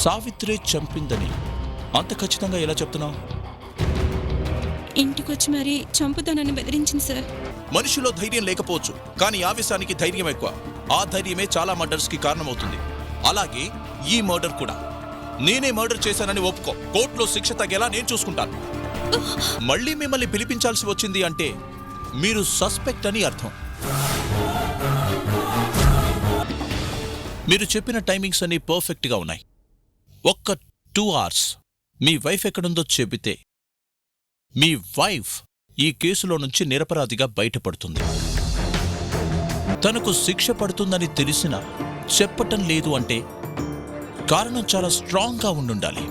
సావిత్రే చంపిందని అంత ఖచ్చితంగా ఎలా చెప్తున్నావు? ఇంటికొచ్చి మరీ చంపుతానని బెదిరించింది సార్. మనిషిలో ధైర్యం లేకపోవచ్చు, కానీ ఆవేశానికి ధైర్యం ఎక్కువ. ఆ ధైర్యమే చాలా మర్డర్స్కి కారణమవుతుంది. అలాగే ఈ మర్డర్ కూడా. నేనే మర్డర్ చేశానని ఒప్పుకో, కోర్టులో శిక్ష తగ్గేలా నేను చూసుకుంటాను. మళ్ళీ మిమ్మల్ని పిలిపించాల్సి వచ్చింది అంటే మీరు సస్పెక్ట్ అని అర్థం. మీరు చెప్పిన టైమింగ్స్ అన్ని పర్ఫెక్ట్గా ఉన్నాయి. ఒక్క 2 hours మీ వైఫ్ ఎక్కడుందో చెబితే మీ వైఫ్ ఈ కేసులో నుంచి నిరపరాధిగా బయటపడుతుంది. తనకు శిక్ష పడుతుందని తెలిసినా చెప్పటం లేదు అంటే కారణం చాలా స్ట్రాంగ్గా ఉండుండాలి.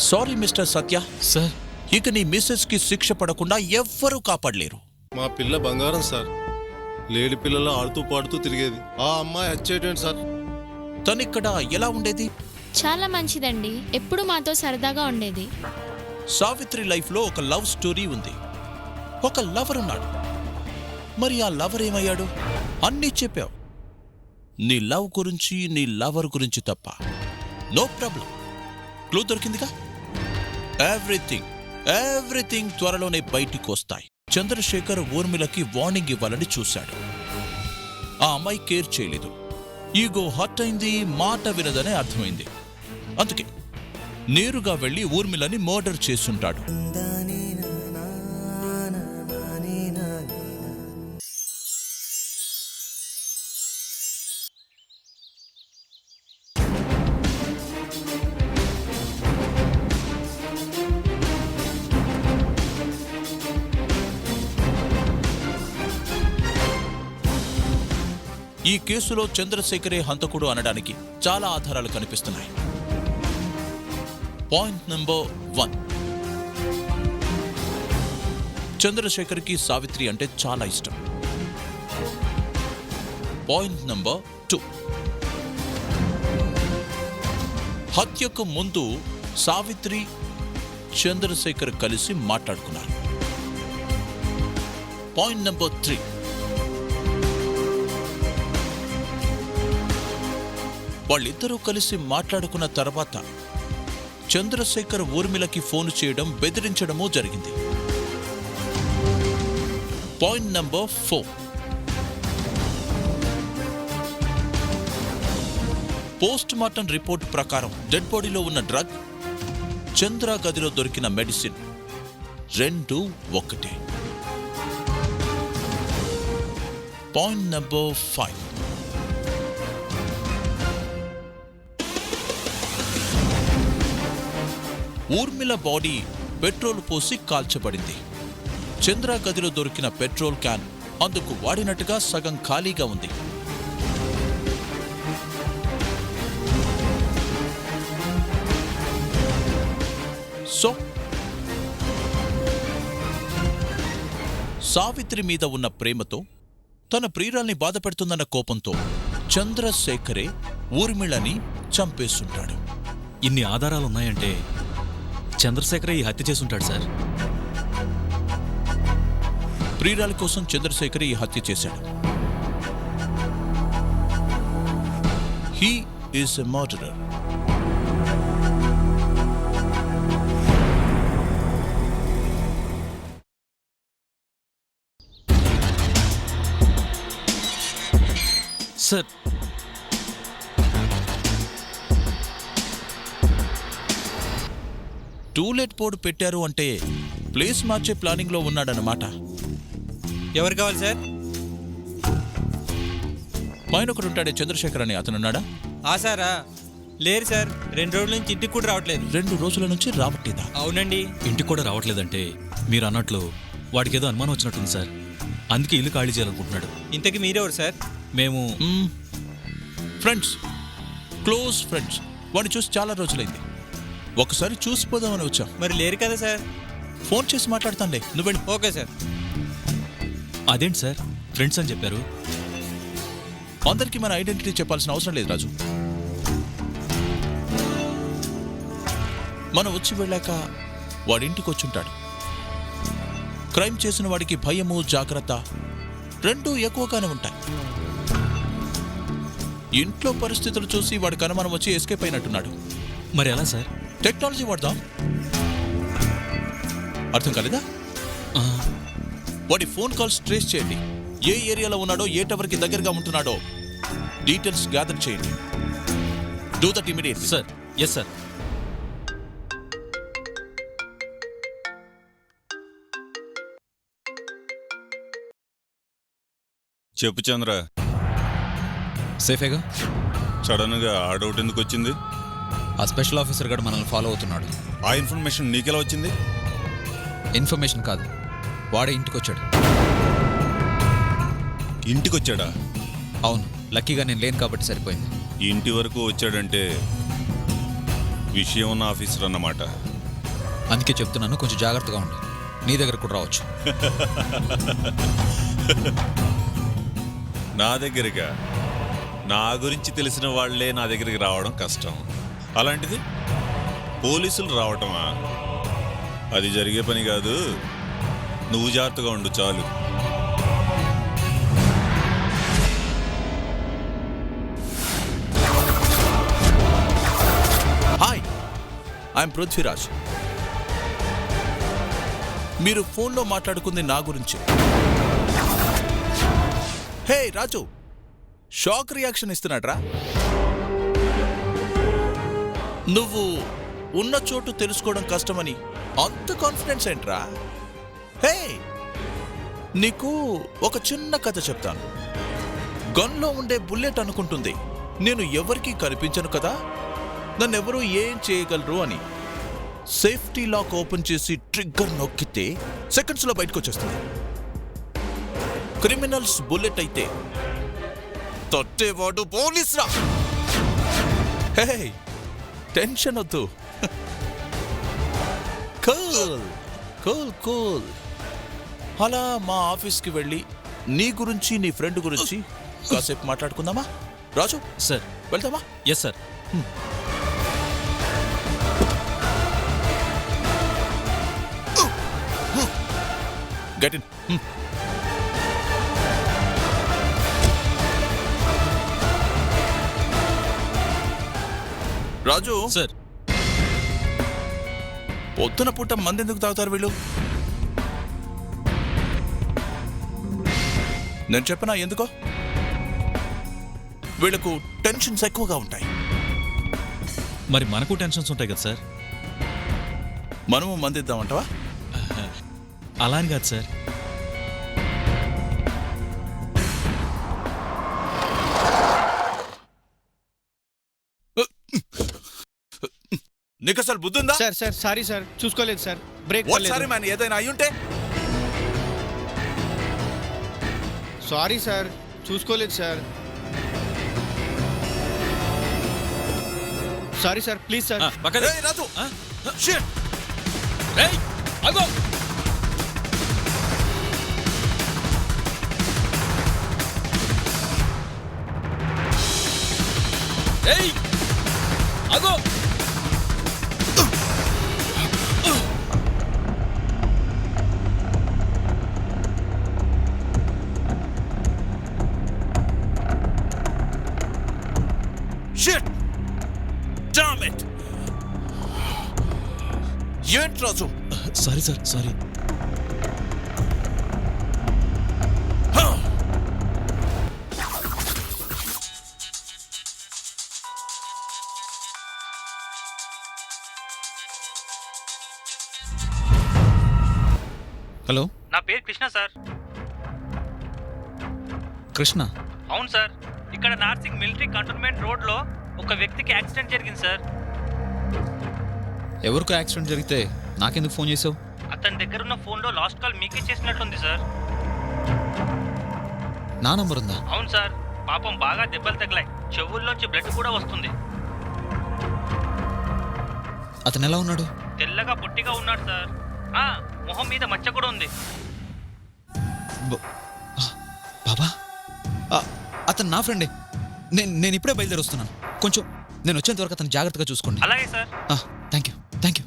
సారీ మిస్టర్ సత్య సార్, ఇక నీ మిస్సెస్కి శిక్ష పడకుండా ఎవ్వరూ కాపాడలేరు. మా పిల్ల బంగారం సార్. లేడి పిల్లలు ఆడుతూ పాడుతూ తిరిగేది. ఆ అమ్మాయి హత్యేటండి సార్. తనిక్కడ ఎలా ఉండేది? చాలా మంచిదండి. ఎప్పుడు మాతో సరదాగా ఉండేది. సావిత్రి లైఫ్లో ఒక లవ్ స్టోరీ ఉంది. ఒక లవర్ ఉన్నాడు. మరి ఆ లవర్ ఏమయ్యాడు? అన్నీ చెప్పావు. నీ లవ్ గురించి, నీ లవర్ గురించి తప్ప. No problem. క్లూ దొరికిందిగా. ఎవ్రీథింగ్ త్వరలోనే బయటికి వస్తాయి. చంద్రశేఖర్ ఊర్మిళకి వార్నింగ్ ఇవ్వాలని చూశాడు. ఆ అమ్మాయి కేర్ చేయలేదు. ఈగో హర్ట్ అయింది, మాట వినదనే అర్థమైంది. అందుకే నేరుగా వెళ్లి ఊర్మిళని మర్డర్ చేసుంటాడు. ఈ కేసులో చంద్రశేఖరే హంతకుడు అనడానికి చాలా ఆధారాలు కనిపిస్తున్నాయి. పాయింట్ నెంబర్ 1, చంద్రశేఖర్కి సావిత్రి అంటే చాలా ఇష్టం. పాయింట్ నెంబర్ 2, హత్యకు ముందు సావిత్రి, చంద్రశేఖర్ కలిసి మాట్లాడుకున్నారు. పాయింట్ నెంబర్ 3, వాళ్ళిద్దరూ కలిసి మాట్లాడుకున్న తర్వాత చంద్రశేఖర్ ఊర్మిళకి ఫోను చేయడం, బెదిరించడమూ జరిగింది. Point number 4, post mortem report ప్రకారం డెడ్ బాడీలో ఉన్న డ్రగ్, చంద్ర గదిలో దొరికిన మెడిసిన్ రెండూ ఒకటే. Point number 5, Urmila body petrol పోసి కాల్చబడింది. చంద్ర గదిలో దొరికిన పెట్రోల్ క్యాన్ అందుకు వాడినట్టుగా సగం ఖాళీగా ఉంది. సో సావిత్రి మీద ఉన్న ప్రేమతో, తన ప్రియురాల్ని బాధపెడుతుందన్న కోపంతో చంద్రశేఖరే ఊర్మిళని చంపేస్తుంటాడు. ఇన్ని ఆధారాలున్నాయంటే చంద్రశేఖరే ఈ హత్య చేసుంటాడు సార్. ప్రియురాలి కోసం చంద్రశేఖర్ ఈ హత్య చేశాడు. He is a murderer. Sir, to let board పెట్టారు అంటే ప్లేస్ మార్చే ప్లానింగ్ లో ఉన్నాడన్నమాట. ఎవరు కావాలి సార్? పైన ఒకడుంటాడే చంద్రశేఖర్ అని, అతనున్నాడా? సారా? లేరు సార్. 2 రోజుల నుంచి ఇంటికి కూడా రావట్లేదు. 2 రోజుల నుంచి రావట్లేదా? అవునండి. ఇంటికి కూడా రావట్లేదంటే మీరు అన్నట్లు వాడికి ఏదో అనుమానం వచ్చినట్టుంది సార్. అందుకే ఇల్లు ఖాళీ చేయాలనుకుంటున్నాడు. ఇంతకీ మీరెవరు సార్? మేము ఫ్రెండ్స్, క్లోజ్ ఫ్రెండ్స్. వాడిని చూసి చాలా రోజులైంది. ఒకసారి చూసిపోదామని వచ్చాం. మరి లేరు కదా సార్? ఫోన్ చేసి మాట్లాడతానులే, నువ్వు వెళ్ళి. Okay sir. అదేంటి సార్ ఫ్రెండ్స్ అని చెప్పారు? అందరికీ మన ఐడెంటిటీ చెప్పాల్సిన అవసరం లేదు రాజు. మనం వచ్చి వెళ్ళాక వాడింటికి వచ్చుంటాడు. క్రైమ్ చేసిన వాడికి భయము, జాగ్రత్త రెండూ ఎక్కువగానే ఉంటాయి. ఇంట్లో పరిస్థితులు చూసి వాడికి అనుమానం వచ్చి ఎస్కేప్ అయినట్టున్నాడు. మరి ఎలా సార్? టెక్నాలజీ వాడదాం. అర్థం కాలేదా? ఆ, వాడి ఫోన్ కాల్స్ ట్రేస్ చేయండి. ఏ ఏరియాలో ఉన్నాడో, ఏ టవర్కి దగ్గరగా ఉంటున్నాడో డీటెయిల్స్ గ్యాదర్ చేయండి. Do that immediately. Sir. Yes sir. చెప్పు చంద్ర. సేఫేగా? సడన్గా ఆ డౌట్ ఎందుకు వచ్చింది? ఆ స్పెషల్ ఆఫీసర్ గడు మనల్ని ఫాలో అవుతున్నాడు. ఆ ఇన్ఫర్మేషన్ నీకెలా వచ్చింది? ఇన్ఫర్మేషన్ కాదు, వాడే ఇంటికి వచ్చాడు. ఇంటికొచ్చాడా? అవును, లక్కీగా నేను లేను కాబట్టి సరిపోయింది. ఇంటి వరకు వచ్చాడంటే విషయం ఉన్న ఆఫీసర్ అన్నమాట. అందుకే చెప్తున్నాను, కొంచెం జాగ్రత్తగా ఉండు. నీ దగ్గర కూడా రావచ్చు. నా దగ్గరగా నా గురించి తెలిసిన వాళ్లే నా దగ్గరికి రావడం కష్టం. అలాంటిది పోలీసులు రావటమా? అది జరిగే పని కాదు. నువ్వు జాగ్రత్తగా ఉండు చాలు. Hi, I'm Prithviraj. మీరు ఫోన్లో మాట్లాడుకుంది నా గురించి. హే రాజు, షాక్ రియాక్షన్ ఇస్తున్నాడ్రా. నువ్వు ఉన్న చోటు తెలుసుకోవడం కష్టమని అంత కాన్ఫిడెన్స్ ఏంట్రా? హే, నీకు ఒక చిన్న కథ చెప్తాను. గన్లో ఉండే బుల్లెట్ అనుకుంటుంది నేను ఎవరికీ కనిపించను కదా, నన్నెవరూ ఏం చేయగలరు అని. సేఫ్టీ లాక్ ఓపెన్ చేసి ట్రిగ్గర్ నొక్కితే సెకండ్స్లో బయటకు వచ్చేస్తుంది. క్రిమినల్స్ బుల్లెట్ అయితే తొట్టేవాడు పోలీస్ రా. హే, టెన్షన్ వద్దు. Cool cool cool. అలా మా ఆఫీస్కి వెళ్ళి నీ గురించి, నీ ఫ్రెండ్ గురించి కాసేపు మాట్లాడుకుందామా? రాజు సార్. వెళ్దామా? Yes sir. Get in. Raju sir. పొద్దున పూట మంది ఎందుకు తాగుతారు వీళ్ళు? నేను చెప్పనా ఎందుకో? వీళ్ళకు టెన్షన్స్ ఎక్కువగా ఉంటాయి. మరి మనకు టెన్షన్స్ ఉంటాయి కదా సార్. మనము మంది ఇద్దామంటావా? అలా అని కాదు సార్. నీకు అసలు బుద్ధి ఉందా? సార్ సార్ సారీ సార్, చూసుకోలేదు సార్. బ్రేక్ సారీ మ్యాన్, ఏదైనా అయ్యుంటే? సారీ సార్, చూసుకోలేదు sir. Sorry sir, please sir. ఏయ్, రాజు! Shit! అగో. ఏయ్, అగో. Shit! Damn it! ఏంటి Raju? Sorry sir, sorry. Hello, నా పేరు కృష్ణ సార్. కృష్ణ. అవును సార్, ఇక్కడ నార్సింగ్ మిలిటరీ కంటోన్మెంట్ రోడ్లో ఒక వ్యక్తికి యాక్సిడెంట్ జరిగింది సార్. ఎవరికో యాక్సిడెంట్ జరిగితే నాకెందుకు ఫోన్ చేసావు? అతని దగ్గర ఉన్న ఫోన్లో లాస్ట్ కాల్ మీకే చేసినట్లుంది సార్. నా నంబర్ ఉందా? అవును సార్, పాపం బాగా దెబ్బలు తగిలాయి, చెవుల్లోంచి బ్లడ్ కూడా వస్తుంది. అతను ఎలా ఉన్నాడు? తెల్లగా పొట్టిగా ఉన్నాడు సార్. మొహం మీద మచ్చ కూడా ఉంది. బాబా, అతను నా ఫ్రెండే. నేను ఇప్పుడే బయలుదేరి వస్తున్నాను. కొంచెం నేను వచ్చేంత వరకు అతను జాగ్రత్తగా చూసుకోండి. అలాగే sir. Thank you, thank you.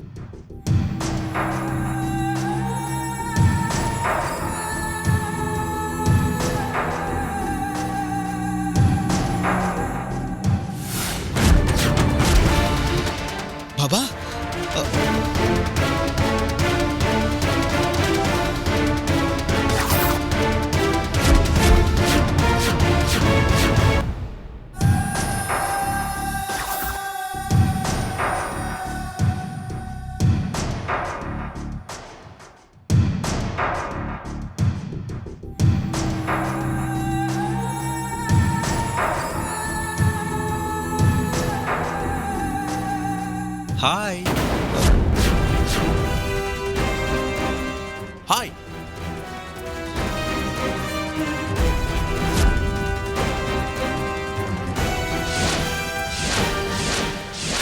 Hi.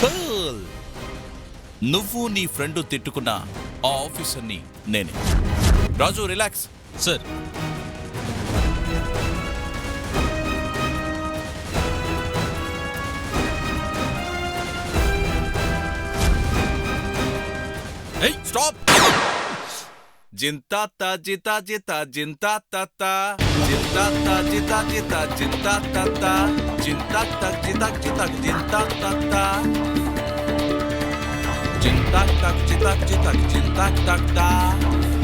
Cool. నువ్వు నీ ఫ్రెండ్ తిట్టుకున్న ఆ ఆఫీసర్ని నేనే. Raju relax. Sir Hey, stop! Jintata jita jita jintata jintata jita jita jintata jintata jita jita jintata jintata jita jita jintata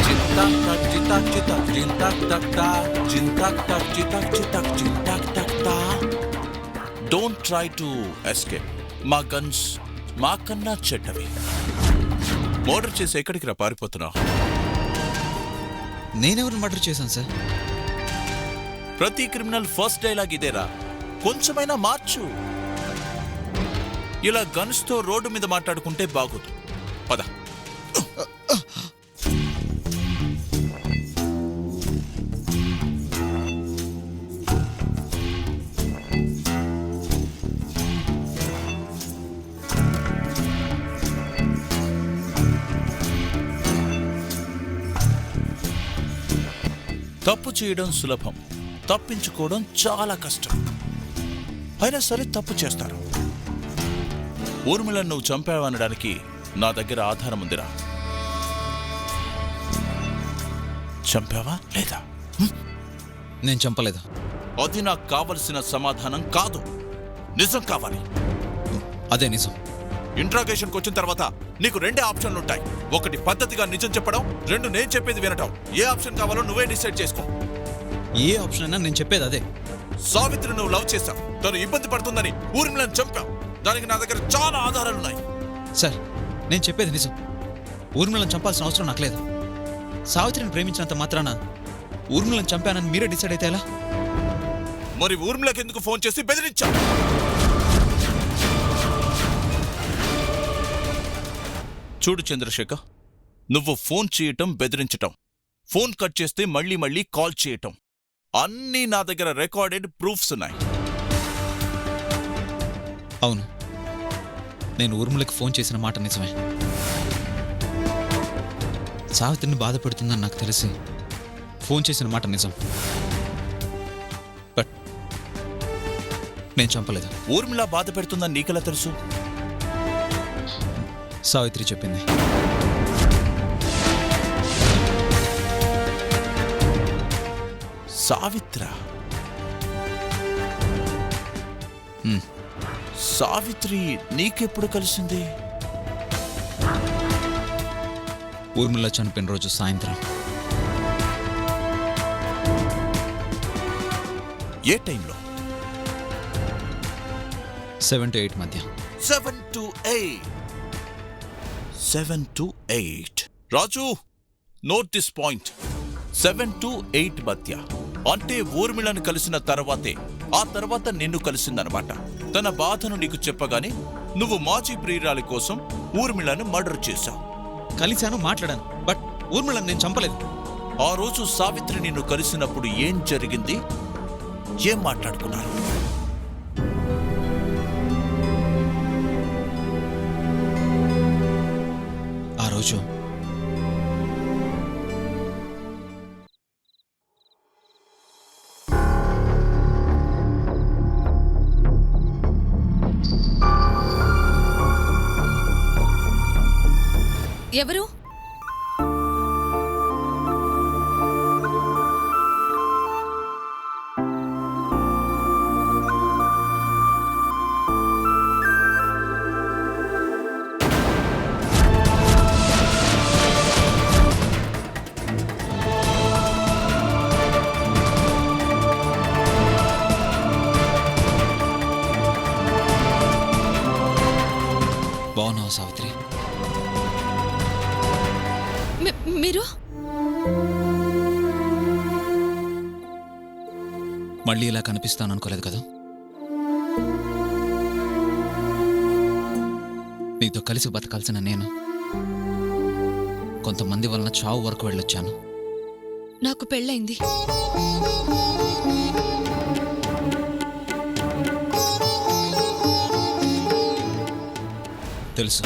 jintata jita jita jintata jintata jita jita jintata. Don't try to escape. మా guns మాకన్నా చెడ్డవి. Murder చేసి ఎక్కడికి రా పారిపోతున్నావు? నేనెవరిని murder చేశాను sir? ప్రతి criminal first dialogue ఇదేరా, కొంచెమైనా మార్చు. ఇలా గన్స్ తో రోడ్డు మీద మాట్లాడుకుంటే బాగోదు. పద. తప్పు చేయడం సులభం, తప్పించుకోవడం చాలా కష్టం. అయినా సరే తప్పు చేస్తారు. ఊర్మిళను నువ్వు చంపావనడానికి నా దగ్గర ఆధారం ఉందిరా. చంపావా లేదా? నేను చంపలేదు. అది నాకు కావలసిన సమాధానం కాదు, నిజం కావాలి. అదే నిజం. ఇంట్రాగేషన్కి వచ్చిన తర్వాత నీకు రెండే ఆప్షన్లు ఉంటాయి. ఒకటి పద్ధతిగా నిజం చెప్పడం, రెండు నేను చెప్పేది వినటం. ఏ ఆప్షన్ కావాలో నువ్వే డిసైడ్ చేసుకో. ఏ ఆప్షన్ అయినా నేను చెప్పేది అదే. సావిత్రి నువ్వు లవ్ చేశావు, తను ఇబ్బంది పడుతుందని ఊర్మిళను చంపావు. దానికి నా దగ్గర చాలా ఆధారాలున్నాయి. సార్, నేను చెప్పేది నిజం. ఊర్మిళను చంపాల్సిన అవసరం నాకు లేదు. సావిత్రిని ప్రేమించినంత మాత్రాన ఊర్మిళను చంపానని మీరే డిసైడ్ అయితే ఎలా? మరి ఊర్మిళకి ఎందుకు ఫోన్ చేసి బెదిరించావు? చూడు చంద్రశేఖర్, నువ్వు ఫోన్ చేయటం, బెదిరించటం, ఫోన్ కట్ చేస్తే మళ్ళీ మళ్ళీ కాల్ చేయటం, అన్నీ నా దగ్గర రికార్డెడ్ ప్రూఫ్స్ ఉన్నాయి. అవును, నేను ఊర్మిళకి ఫోన్ చేసిన మాట నిజమే. సావిత్రిని బాధ పెడుతుందని నాకు తెలిసి ఫోన్ చేసిన మాట నిజం. బట్ నేను చంపలేదు. ఊర్మిళ బాధ పెడుతుందని నీకెలా తెలుసు? సావిత్రి చెప్పింది. సావిత్ర? సావిత్రి నీకెప్పుడు కలిసింది? ఊర్మిళ చనిపోయిన రోజు సాయంత్రం. ఏ టైంలో? 7 to 8 మధ్య. 7 to 8. 7 to 8. Raju, note this point. 7 to 8 మధ్య అంటే ఊర్మిళను కలిసిన తర్వాతే, ఆ తర్వాత నిన్ను కలిసిందనమాట. తన బాధను నీకు చెప్పగానే నువ్వు మాజీ ప్రియురాలి కోసం ఊర్మిళను మర్డర్ చేశావు. కలిశాను, మాట్లాడాను, బట్ ఊర్మిళను నేను చంపలేదు. ఆ రోజు సావిత్రి నిన్ను కలిసినప్పుడు ఏం జరిగింది? ఏం మాట్లాడుకున్నారు? ఆ రోజు ఎవరు? బాగున్నావు సావిత్రి? మీరు మళ్ళీ ఇలా కనిపిస్తాను అనుకోలేదు కదా. నీతో కలిసి బతకాల్సిన నేను కొంతమంది వలన చావు వరకు వెళ్ళొచ్చాను. నాకు పెళ్ళైంది. తెలుసు.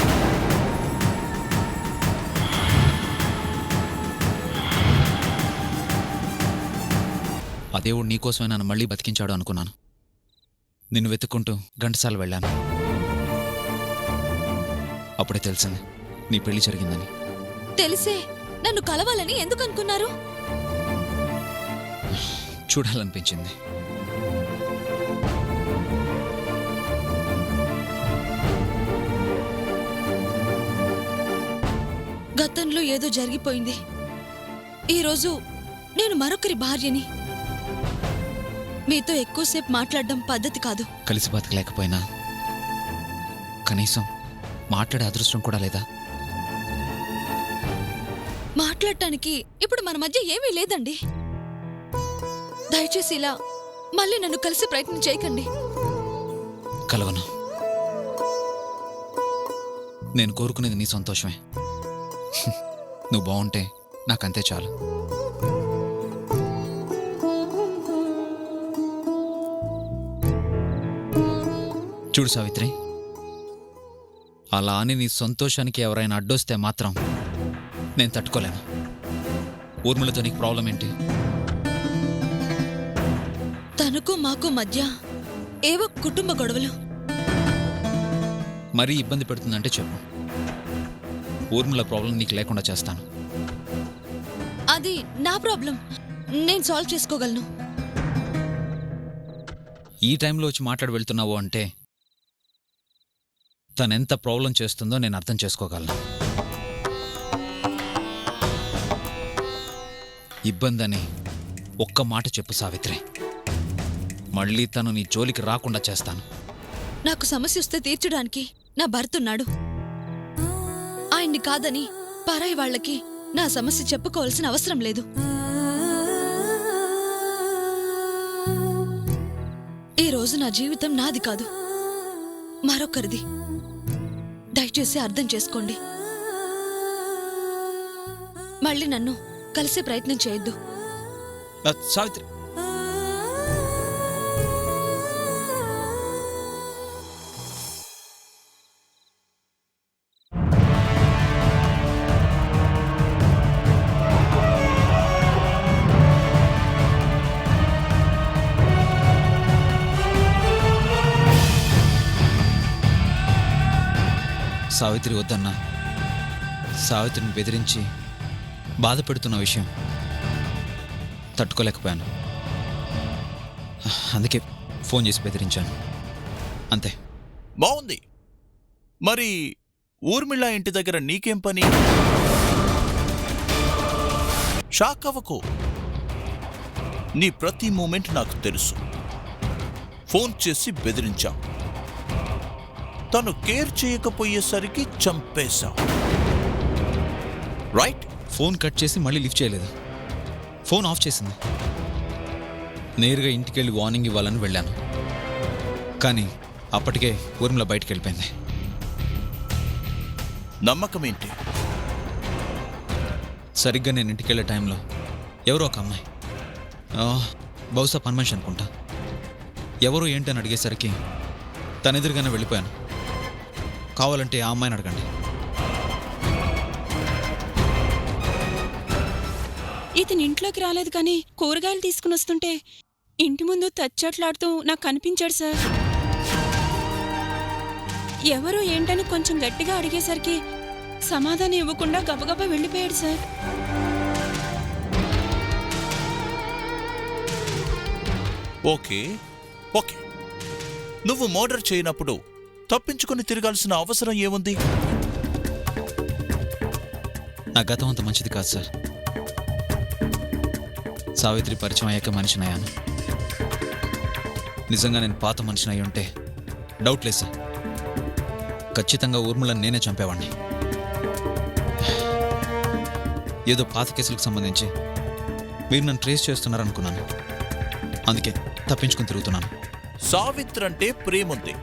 ఆ దేవుడు నీకోసమే నన్ను మళ్ళీ బతికించాడు అనుకున్నాను. నిన్ను వెతుక్కుంటూ ఘంటసాల వెళ్ళాను. అప్పుడే తెలిసింది నీ పెళ్లి జరిగిందని. తెలిసే నన్ను కలవాలని ఎందుకు అనుకున్నారు? చూడాలనిపించింది. గతంలో ఏదో జరిగిపోయింది. ఈరోజు నేను మరొకరి భార్యని. మీతో ఎక్కువసేపు మాట్లాడడం పద్ధతి కాదు. కలిసి బతకలేకపోయినా కనీసం మాట్లాడే అదృష్టం కూడా లేదా? మాట్లాడటానికి ఇప్పుడు మన మధ్య ఏమీ లేదండి. దయచేసి ఇలా మళ్ళీ నన్ను కలిసి ప్రయత్నం చేయకండి. కలవను. నేను కోరుకునేది నీ సంతోషమే. నువ్వు బాగుంటే నాకంతే చాలు. చూడు సావిత్రి, అలా అని నీ సంతోషానికి ఎవరైనా అడ్డొస్తే మాత్రం నేను తట్టుకోలేను. ఊర్మిళతో నీకు ప్రాబ్లం ఏంటి? తనకు మాకు మధ్య ఏవో కుటుంబ గొడవలు. మరీ ఇబ్బంది పెడుతుందంటే చెప్పు. ఊర్మిళ ప్రాబ్లం నీకు లేకుండా చేస్తాను. అది నా ప్రాబ్లం, నేను సాల్వ్ చేసుకోగలను. ఈ టైంలో వచ్చి మాట్లాడి వెళ్తున్నావు అంటే తనెంత ప్రాబ్లం చేస్తుందో నేను అర్థం చేసుకోగలను. ఇబ్బందని ఒక్క మాట చెప్పు సావిత్రి, మళ్ళీ తను నీ జోలికి రాకుండా చేస్తాను. నాకు సమస్య వస్తే తీర్చడానికి నా భర్త ఉన్నాడు. ఆయన్ని కాదని పరాయి వాళ్ళకి నా సమస్య చెప్పుకోవాల్సిన అవసరం లేదు. ఈ రోజు నా జీవితం నాది కాదు, మరొకరిది. దయచేసి అర్థం చేసుకోండి. మళ్ళీ నన్ను కలిసే ప్రయత్నం చేయొద్దు. సావిత్రి, సావిత్రి వద్దన్నా. సావిత్రిని బెదిరించి బాధ పెడుతున్న విషయం తట్టుకోలేకపోయాను. అందుకే ఫోన్ చేసి బెదిరించాను, అంతే. బావుంది. మరి ఊర్మిళ ఇంటి దగ్గర నీకేం పని? షాక్ అవ్వకు. నీ ప్రతి మూమెంట్ నాకు తెలుసు. ఫోన్ చేసి బెదిరించాం, తను కేర్ చేయకపోయేసరికి చంపేశాం. రైట్? ఫోన్ కట్ చేసి మళ్ళీ లిఫ్ట్ చేయలేదు. ఫోన్ ఆఫ్ చేసింది. నేరుగా ఇంటికెళ్ళి వార్నింగ్ ఇవ్వాలని వెళ్ళాను, కానీ అప్పటికే ఊర్మిళ బయటికి వెళ్ళిపోయింది. నమ్మకమేంటి? సరిగ్గా నేను ఇంటికెళ్ళే టైంలో ఎవరో ఒక అమ్మాయి, బహుశా పని మనిషి అనుకుంటా, ఎవరో ఏంటని అడిగేసరికి తన ఎదురుగానే వెళ్ళిపోయాను. కావాలంటే ఆ అమ్మాయిని అడగండి. ఇతని ఇంట్లోకి రాలేదు, కానీ కూరగాయలు తీసుకుని వస్తుంటే ఇంటి ముందు తచ్చట్లాడుతూ నాకు కనిపించాడు సార్. ఎవరు ఏంటని కొంచెం గట్టిగా అడిగేసరికి సమాధానం ఇవ్వకుండా గబగబా వెళ్ళిపోయాడు సార్. ఓకే ఓకే, నువ్వు మర్డర్ చేయనప్పుడు తప్పించుకుని తిరగాల్సిన అవసరం ఏముంది? నా గతం అంత మంచిది కాదు సార్. సావిత్రి పరిచయం అయ్యాక మనిషినయ్యాను. నిజంగా నేను పాత మనిషిని అయి ఉంటే డౌట్ లేదు సార్, ఖచ్చితంగా ఊర్మిళని నేనే చంపేవాడిని. ఏదో పాత కేసులకు సంబంధించి మీరు నన్ను ట్రేస్ చేస్తున్నారనుకున్నాను, అందుకే తప్పించుకుని తిరుగుతున్నాను. సావిత్రి అంటే ప్రేముంది,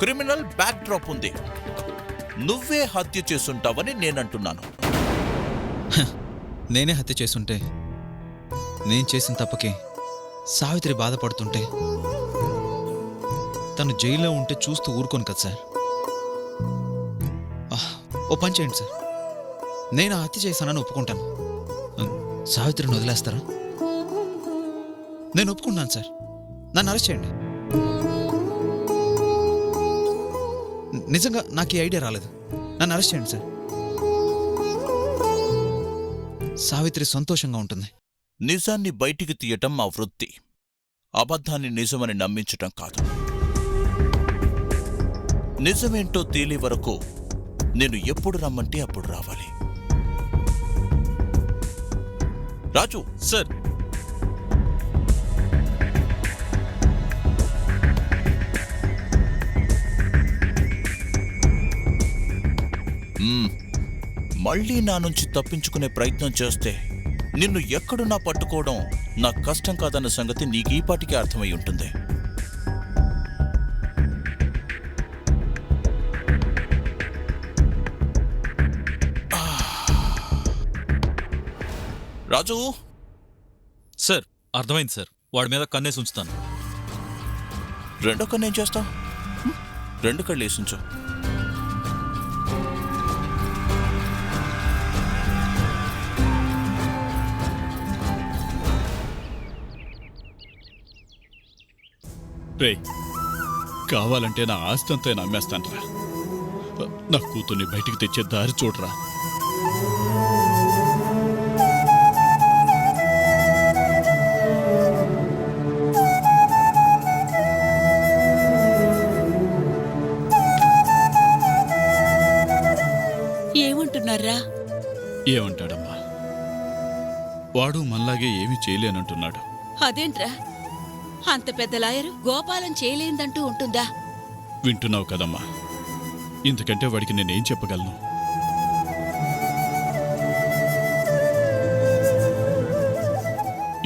క్రిమినల్ బ్యాక్ డ్రాప్ ఉంది. నువ్వే హత్య చేసుంటావని నేనంటున్నాను. నేనే హత్య చేసుంటే నేను చేసిన తప్పకి సావిత్రి బాధపడుతుంటే తను జైల్లో ఉంటే చూస్తూ ఊరుకోను కదా సార్. ఓ పని చేయండి సార్, నేను ఆ హత్య చేశానని ఒప్పుకుంటాను. సావిత్రిని వదిలేస్తారా? నేను ఒప్పుకుంటున్నాను సార్, నన్ను అరెస్ట్ చేయండి. నిజంగా నాకు ఈ ఐడియా రాలేదు, నన్ను అరెస్ట్ చేయండి సార్. సావిత్రి సంతోషంగా ఉంటుంది. నిజాన్ని బయటికి తీయటం మా వృత్తి, అబద్ధాన్ని నిజమని నమ్మించటం కాదు. నిజమేంటో తేలే వరకు నేను ఎప్పుడు రమ్మంటే అప్పుడు రావాలి. రాజు సార్, మళ్ళీ నా నుంచి తప్పించుకునే ప్రయత్నం చేస్తే నిన్ను ఎక్కడున్నా పట్టుకోవడం నాకు కష్టం కాదన్న సంగతి నీకు ఈపాటికే అర్థమై ఉంటుంది. రాజు, సార్ అర్థమైంది సార్, వాడి మీద కన్నేసి ఉంచుతాను. రెండో కన్ను ఏం చేస్తావు? 2 కళ్ళు వేసించు. రే, కావాలంటే నా ఆస్తంతా నమ్మేస్తానరా. నా కూతుర్ని బయటికి తెచ్చే దారి చూడరా. ఏమంటున్నారా? ఏమంటాడమ్మా, వాడు మనలాగే ఏమీ చేయలేనంటున్నాడు. అదేంట్రా, అంత పెద్ద లాయరు గోపాలం చేయలేందంటూ ఉంటుందా? వింటున్నావు కదమ్మా, ఇంతకంటే వాడికి నేనేం చెప్పగలను?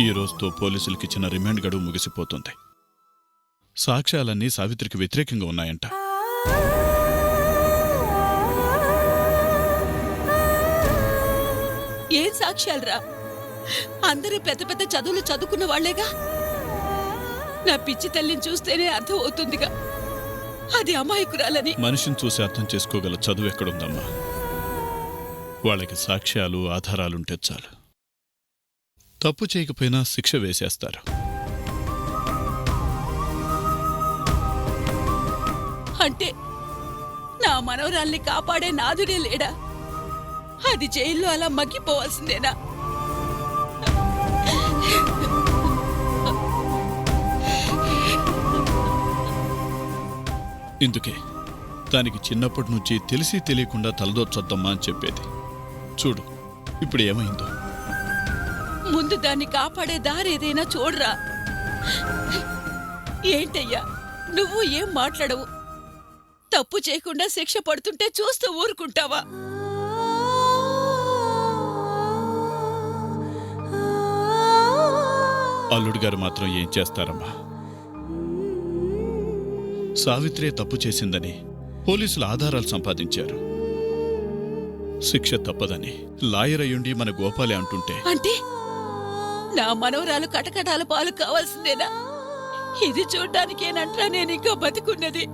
ఈ రోజుతో పోలీసులకి ఇచ్చిన రిమాండ్ గడువు ముగిసిపోతుంది. సాక్ష్యాలన్నీ సావిత్రికి వ్యతిరేకంగా ఉన్నాయంట. ఏం సాక్ష్యాలరా? అందరూ పెద్ద పెద్ద చదువులు చదువుకున్న వాళ్లేగా. నా పిచ్చి తల్లిని చూస్తేనే అర్థం అవుతుందిగా అది అమాయకురాలని. మనిషిని చూసి అర్థం చేసుకోగల చదువు ఎక్కడుందమ్మా? వాళ్ళకి సాక్ష్యాలు ఆధారాలుంటే చాలు. తప్పు చేయకపోయినా శిక్ష వేసేస్తారు. అంటే నా మనవరాల్ని కాపాడే నాదుడే లేడా? అది జైల్లో అలా మగ్గిపోవాల్సిందేనా? ఇందుకే దానికి చిన్నప్పటి నుంచి తెలిసి తెలియకుండా తలదోచొద్దమ్మా అని చెప్పేది. చూడు ఇప్పుడు ఏమైందో. ముందు దాన్ని కాపాడే దారేదైనా చూడరా. ఏంటయ్యా నువ్వు ఏం మాట్లాడవు? తప్పు చేయకుండా శిక్ష పడుతుంటే చూస్తూ ఊరుకుంటావా? అల్లుడు గారు మాత్రం ఏం చేస్తారమ్మా? సావిత్రే తప్పు చేసిందని పోలీసులు ఆధారాలు సంపాదించారు. శిక్ష తప్పదని లాయర్ అయ్యుండి మన గోపాలే అంటుంటే అంటే నా మనవరాలు కటకటాల పాలు కావాల్సిందేనా? ఇది చూడ్డానికేనంట్రా నేను ఇంకా బతికున్నది.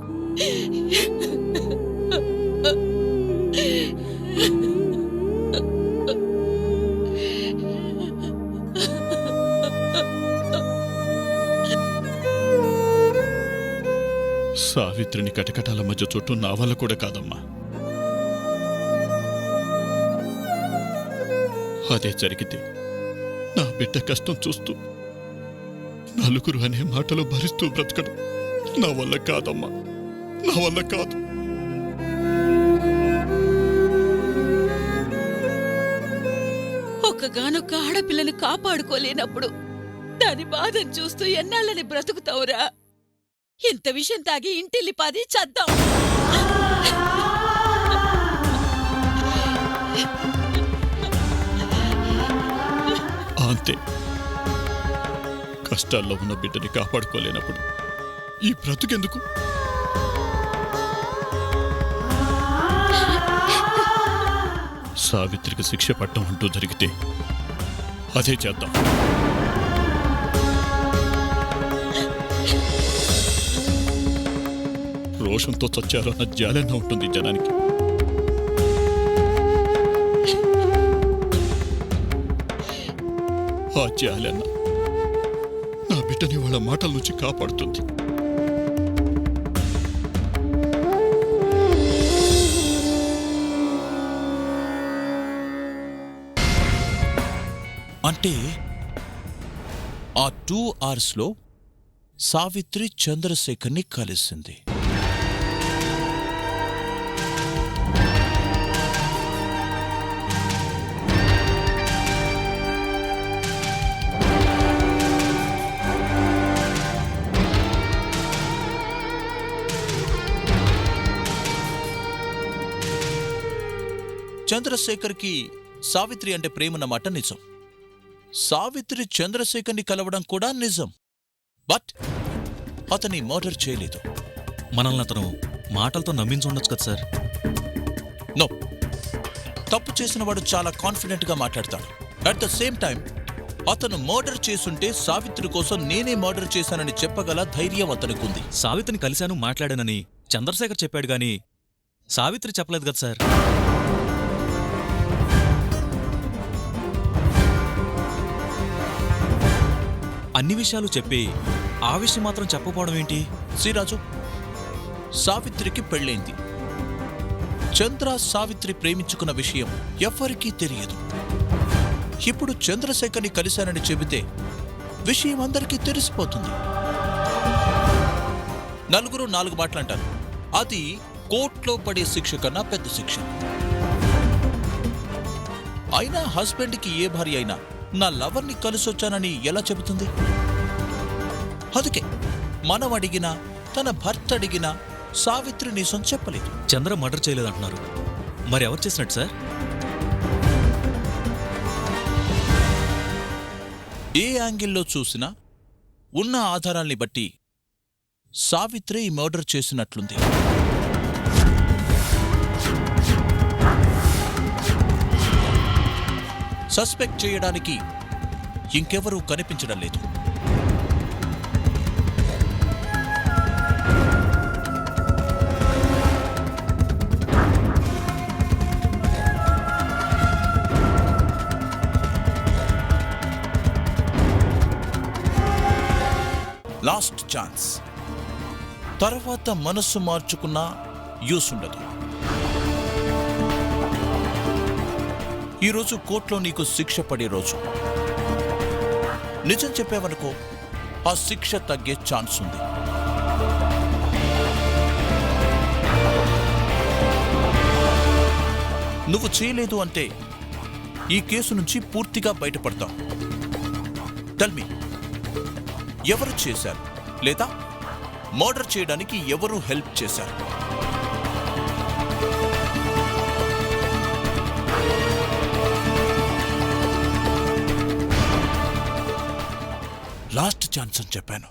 సావిత్రిని కటకటాల మధ్య చుట్టూ నా వల్ల కూడా కాదమ్మా. అదే జరిగితే నా బిడ్డ కష్టం చూస్తూ నలుగురు అనే మాటలు భరిస్తూ బ్రతకడం నా వల్ల కాదమ్మా, నా వల్ల కాదు. ఒక్కగానొక్క ఆడపిల్లని కాపాడుకోలేనప్పుడు దాని బాధను చూస్తూ ఎన్నాళ్ళని బ్రతుకుతావురా? ఇంత విషయం తాగి ఇంటిల్లిపాది చద్దాం. అంతే, కష్టాల్లో ఉన్న బిడ్డని కాపాడుకోలేనప్పుడు ఈ బ్రతుకెందుకు? సావిత్రికి శిక్ష పట్టం అంటూ జరిగితే అదే చేద్దాం. రోషంతో చచ్చారన్న జాలన్న ఉంటుంది జనానికి. ఆ జాలన్న నా బిడ్డని వాళ్ళ మాటల నుంచి కాపాడుతుంది. అంటే ఆ 2 అవర్స్లో సావిత్రి చంద్రశేఖర్ని కలిసింది. చంద్రశేఖర్కి సావిత్రి అంటే ప్రేమన్నమాట నిజం. సావిత్రి చంద్రశేఖర్ని కలవడం కూడా నిజం. బట్ అతన్ని మర్డర్ చేయలేదు. మనల్ని అతను మాటలతో నమ్మించుండొచ్చు కదా సార్. నో, తప్పు చేసిన వాడు చాలా కాన్ఫిడెంట్గా మాట్లాడతాడు. అట్ ద సేమ్ టైం అతను మర్డర్ చేసుంటే సావిత్రి కోసం నేనే మర్డర్ చేశానని చెప్పగల ధైర్యం అతనికుంది. సావిత్రిని కలిశాను, మాట్లాడానని చంద్రశేఖర్ చెప్పాడు గాని సావిత్రి చెప్పలేదు కదా సార్. అన్ని విషయాలు చెప్పి ఆ విషయం మాత్రం చెప్పకపోవడం ఏంటి? శ్రీరాజు, సావిత్రికి పెళ్ళైంది. చంద్ర సావిత్రి ప్రేమించుకున్న విషయం ఎవ్వరికీ తెలియదు. ఇప్పుడు చంద్రశేఖర్ని కలిశానని చెబితే విషయం అందరికీ తెలిసిపోతుంది. నలుగురు 4 మాటలంటారు. అది కోర్టులో పడే శిక్ష కన్నా పెద్ద శిక్ష. అయినా హస్బెండ్కి ఏ భార్య అయినా నా లవర్ని కలిసొచ్చానని ఎలా చెబుతుంది? అందుకే మనం అడిగినా తన భర్త అడిగినా సావిత్రి నిజం చెప్పలేదు. చంద్ర మర్డర్ చేయలేదంటున్నారు, మరి ఎవరు చేసినట్టు సార్? ఏ యాంగిల్లో చూసినా ఉన్న ఆధారాల్ని బట్టి సావిత్రి ఈ మర్డర్ చేసినట్లుంది. సస్పెక్ట్ చేయడానికి ఇంకెవరూ కనిపించడం లేదు. Last chance. తర్వాత మనస్సు మార్చుకున్నా యూస్ ఉండదు. ఈరోజు కోర్టులో నీకు శిక్ష పడే రోజు. నిజం చెప్పావనుకో ఆ శిక్ష తగ్గే ఛాన్స్ ఉంది. నువ్వు చేయలేదు అంటే ఈ కేసు నుంచి పూర్తిగా బయటపడతావు. టెల్ మీ, ఎవరు చేశారు లేదా మర్డర్ చేయడానికి ఎవరు హెల్ప్ చేశారు? లాస్ట్ ఛాన్స్ అని చెప్పాను,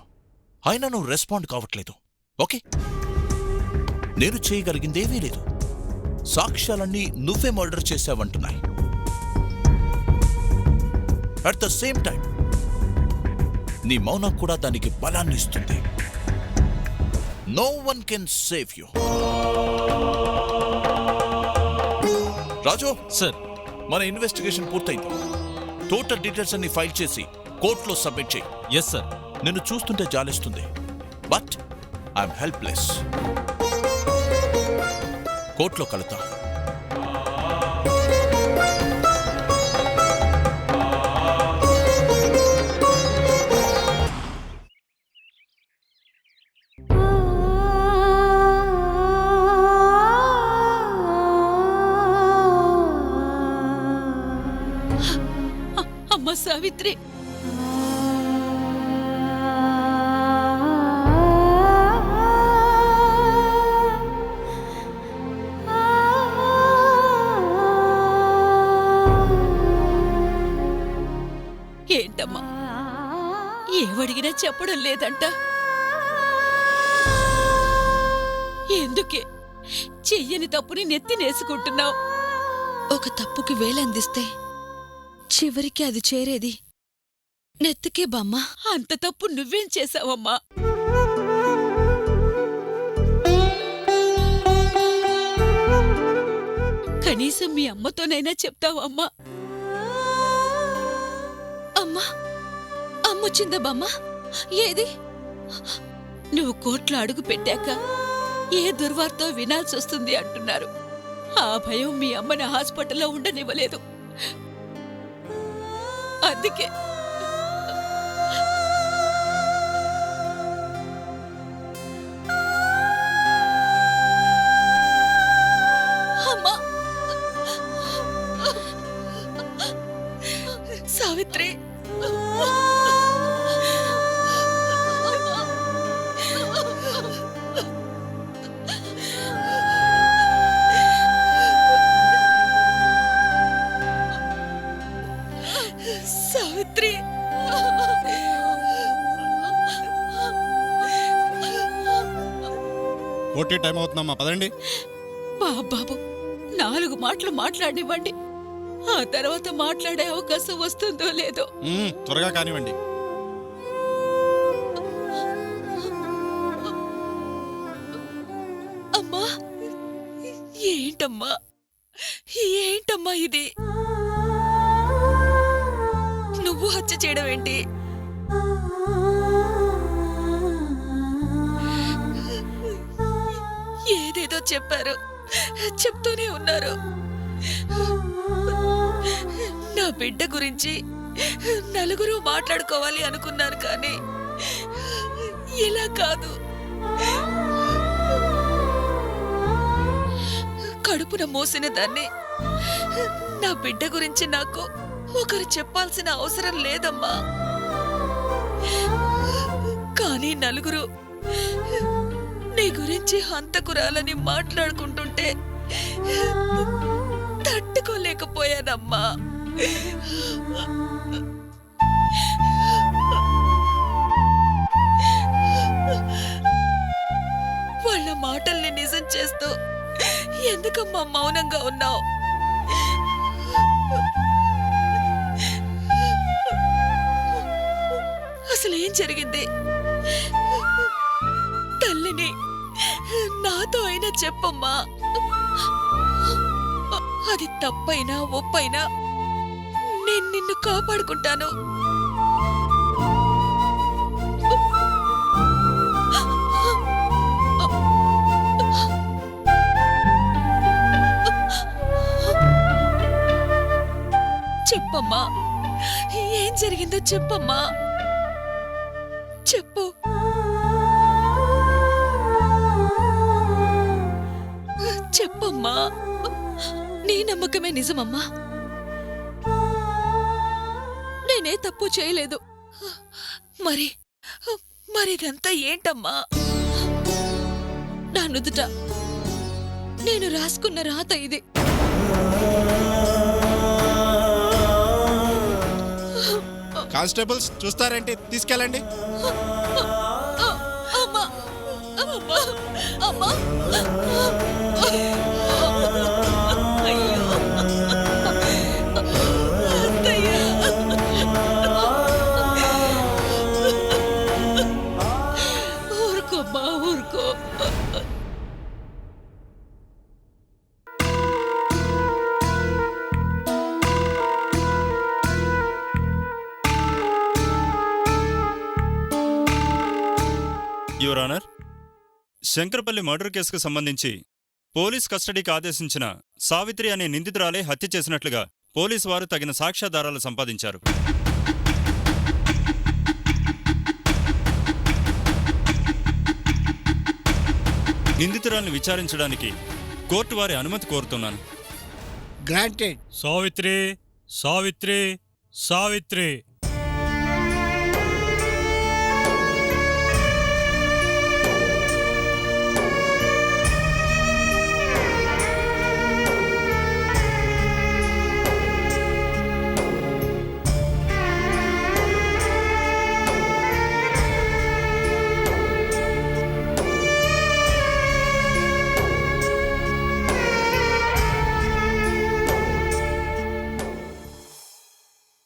అయినా నువ్వు రెస్పాండ్ కావట్లేదు. ఓకే, నేను చేయగలిగిందేమీ లేదు. సాక్ష్యాలన్నీ నువ్వే మర్డర్ చేశావంటున్నాయి. అట్ ద సేమ్ టైం నీ మౌనం కూడా దానికి బలాన్ని ఇస్తుంది. No one can save you. Raju sir, మన ఇన్వెస్టిగేషన్ పూర్తయింది. టోటల్ డీటెయిల్స్ అన్ని ఫైల్ చేసి కోర్టులో సబ్మిట్ చేయి. Yes sir. నిన్ను చూస్తుంటే జాలిస్తుంది, బట్ ఐఎమ్ హెల్ప్లెస్. కోర్టులో కలుతా. అమ్మ సావిత్రి, ఏంటమ్మా ఏమడిగినా చెప్పడం లేదంట? ఎందుకే చెయ్యని తప్పుని నెత్తినేసుకుంటున్నావు? ఒక తప్పుకి వేలందిస్తే చివరికి అది చేరేది నెత్తికే బామ్మ. అంత తప్పు నువ్వేం చేశావమ్మా? కనీసం మీ అమ్మతోనైనా చెప్తావా అమ్మా? అమ్మా అమ్మొచ్చిందా బామ్మ? ఏది? నువ్వు కోర్టులో అడుగు పెట్టాక ఏ దుర్వార్తో వినాల్సి వస్తుంది అంటున్నారు. ఆ భయం మీ అమ్మని హాస్పిటల్లో ఉండనివ్వలేదు. అందుకే అమ్మా సావిత్రి, సావిత్రి, ఓటీ టైం అవుతుందమ్మా, పదండి. మా బాబు 4 మాటలు మాట్లాడివ్వండి. ఆ తర్వాత మాట్లాడే అవకాశం వస్తుందో లేదో. త్వరగా కానివ్వండి. అమ్మా, ఏంటమ్మా ఏంటమ్మా ఇది? నువ్వు హత్య చేయడం ఏంటి? ఏదేదో చెప్పారు, చెప్తూనే ఉన్నారు. నా బిడ్డ గురించి నలుగురు మాట్లాడుకోవాలి అనుకున్నాను, కానీ ఇలా కాదు. కడుపున మోసిన దాన్ని నా బిడ్డ గురించి నాకు ఒకరు చెప్పాల్సిన అవసరం లేదమ్మా. కానీ నలుగురు నీ గురించి హంతకురాలని మాట్లాడుకుంటుంటే తట్టుకోలేకపోయానమ్మా. వాళ్ళ మాటల్ని నిజం చేస్తూ ఎందుకమ్మా మౌనంగా ఉన్నావు? అసలేం జరిగింది? తల్లిని నాతో అయినా చెప్పమ్మా. అది తప్పైనా ఒప్పైనా నేను నిన్ను కాపాడుకుంటాను. చెప్పమ్మా, ఏం జరిగిందో చెప్పమ్మా, చెప్పు. చెప్పమ్మా. నీ నమ్మకమే నిజమమ్మా. నేనే తప్పు చేయలేదు. మరిదంతా ఏంటమ్మా? నా నుదుట నేను రాసుకున్న రాత ఇది. కానిస్టేబుల్స్ చూస్తారంటే తీసుకెళ్ళండి. అమ్మా అమ్మా అమ్మా. అయ్యో, అత్తయ్య. ఊరుకోమ్మా, ఊరుకో. యువర్ ఆనర్, శంకరపల్లి మర్డర్ కేసుకు సంబంధించి పోలీస్ కస్టడీకి ఆదేశించిన సావిత్రి అనే నిందితురాలే హత్య చేసినట్లుగా పోలీసు వారు తగిన సాక్ష్యాధారాలు సంపాదించారు. నిందితురాల్ని విచారించడానికి కోర్టు వారి అనుమతి కోరుతున్నాను. గ్రాంటెడ్. సావిత్రి, సావిత్రి, సావిత్రి.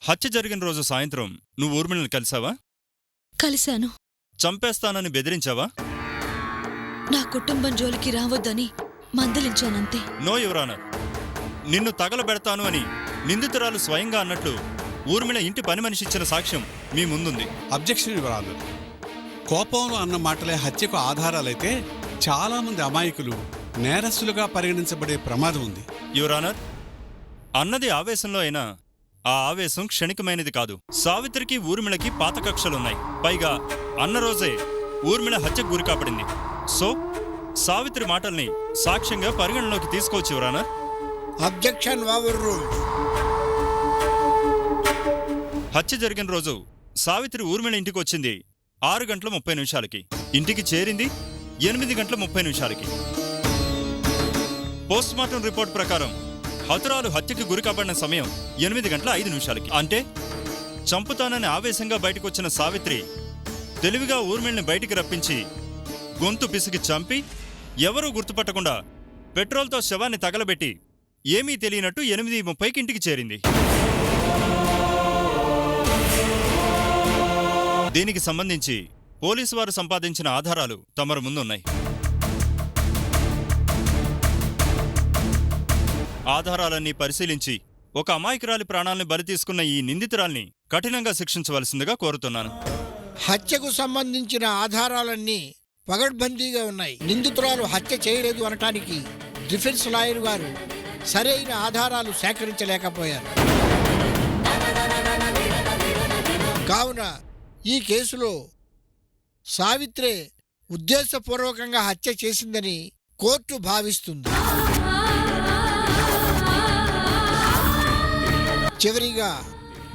హత్య జరిగిన రోజు సాయంత్రం నువ్వు ఊర్మిళని కలిసావా? కలిశాను. చంపేస్తానని బెదిరించావా? నా కుటుంబం జోలికి రావద్దని మందలించానంతే. నో యువర్ ఆనర్, నిన్ను తగలబెడతాను అని నిందితురాలు స్వయంగా అన్నట్లు ఊర్మిళ ఇంటి పని మనిషి ఇచ్చిన సాక్ష్యం మీ ముందుంది. అబ్జెక్షన్ ఇవ్వరాదు. కోపంలో అన్న మాటలే హత్యకు ఆధారాలైతే చాలామంది అమాయకులు నేరస్తులుగా పరిగణించబడే ప్రమాదం ఉంది. యువర్ ఆనర్, అన్నది ఆవేశంలో అయినా ఆ ఆవేశం క్షణికమైనది కాదు. సావిత్రికి ఊర్మిళకి పాత కక్షలున్నాయి. పైగా అన్న రోజే ఊర్మిళ హత్యకు గురి కాపడింది. సో సావిత్రి మాటల్ని సాక్ష్యంగా పరిగణలోకి తీసుకోవచ్చు your honour. Objection over rule. హత్య జరిగిన రోజు సావిత్రి ఊర్మిళ ఇంటికి వచ్చింది 6:30 ఇంటికి చేరింది 8:30. పోస్ట్మార్టం రిపోర్ట్ ప్రకారం హతురాలు హత్యకి గురి కాబడిన సమయం 8:05. అంటే చంపుతానని ఆవేశంగా బయటకొచ్చిన సావిత్రి తెలివిగా ఊర్మిళని బయటికి రప్పించి గొంతు పిసికి చంపి ఎవరూ గుర్తుపట్టకుండా పెట్రోల్తో శవాన్ని తగలబెట్టి ఏమీ తెలియనట్టు 8:30కి ఇంటికి చేరింది. దీనికి సంబంధించి పోలీసు వారు సంపాదించిన ఆధారాలు తమరు ముందున్నాయి. ఆధారాలన్నీ పరిశీలించి ఒక అమాయకురాలి ప్రాణాల్ని బలి తీసుకున్న ఈ నిందితురాల్ని కఠినంగా శిక్షించవలసిందిగా కోరుతున్నాను. హత్యకు సంబంధించిన ఆధారాలన్నీ పగడ్బందీగా ఉన్నాయి. నిందితురాలు హత్య చేయలేదు అనటానికి డిఫెన్స్ లాయర్ గారు సరైన ఆధారాలు సేకరించలేకపోయారు. కావున ఈ కేసులో సావిత్రే ఉద్దేశపూర్వకంగా హత్య చేసిందని కోర్టు భావిస్తుంది. చివరిగా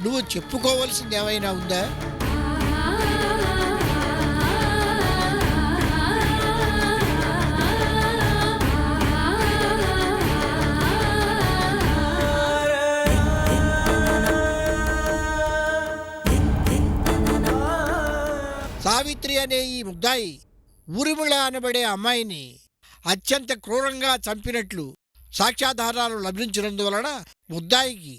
నువ్వు చెప్పుకోవలసింది ఏమైనా ఉందా? సావిత్రి అనే ఈ ముద్దాయి ఊర్మిళ అనబడే అమ్మాయిని అత్యంత క్రూరంగా చంపినట్లు సాక్ష్యాధారాలు లభించినందువలన ముద్దాయికి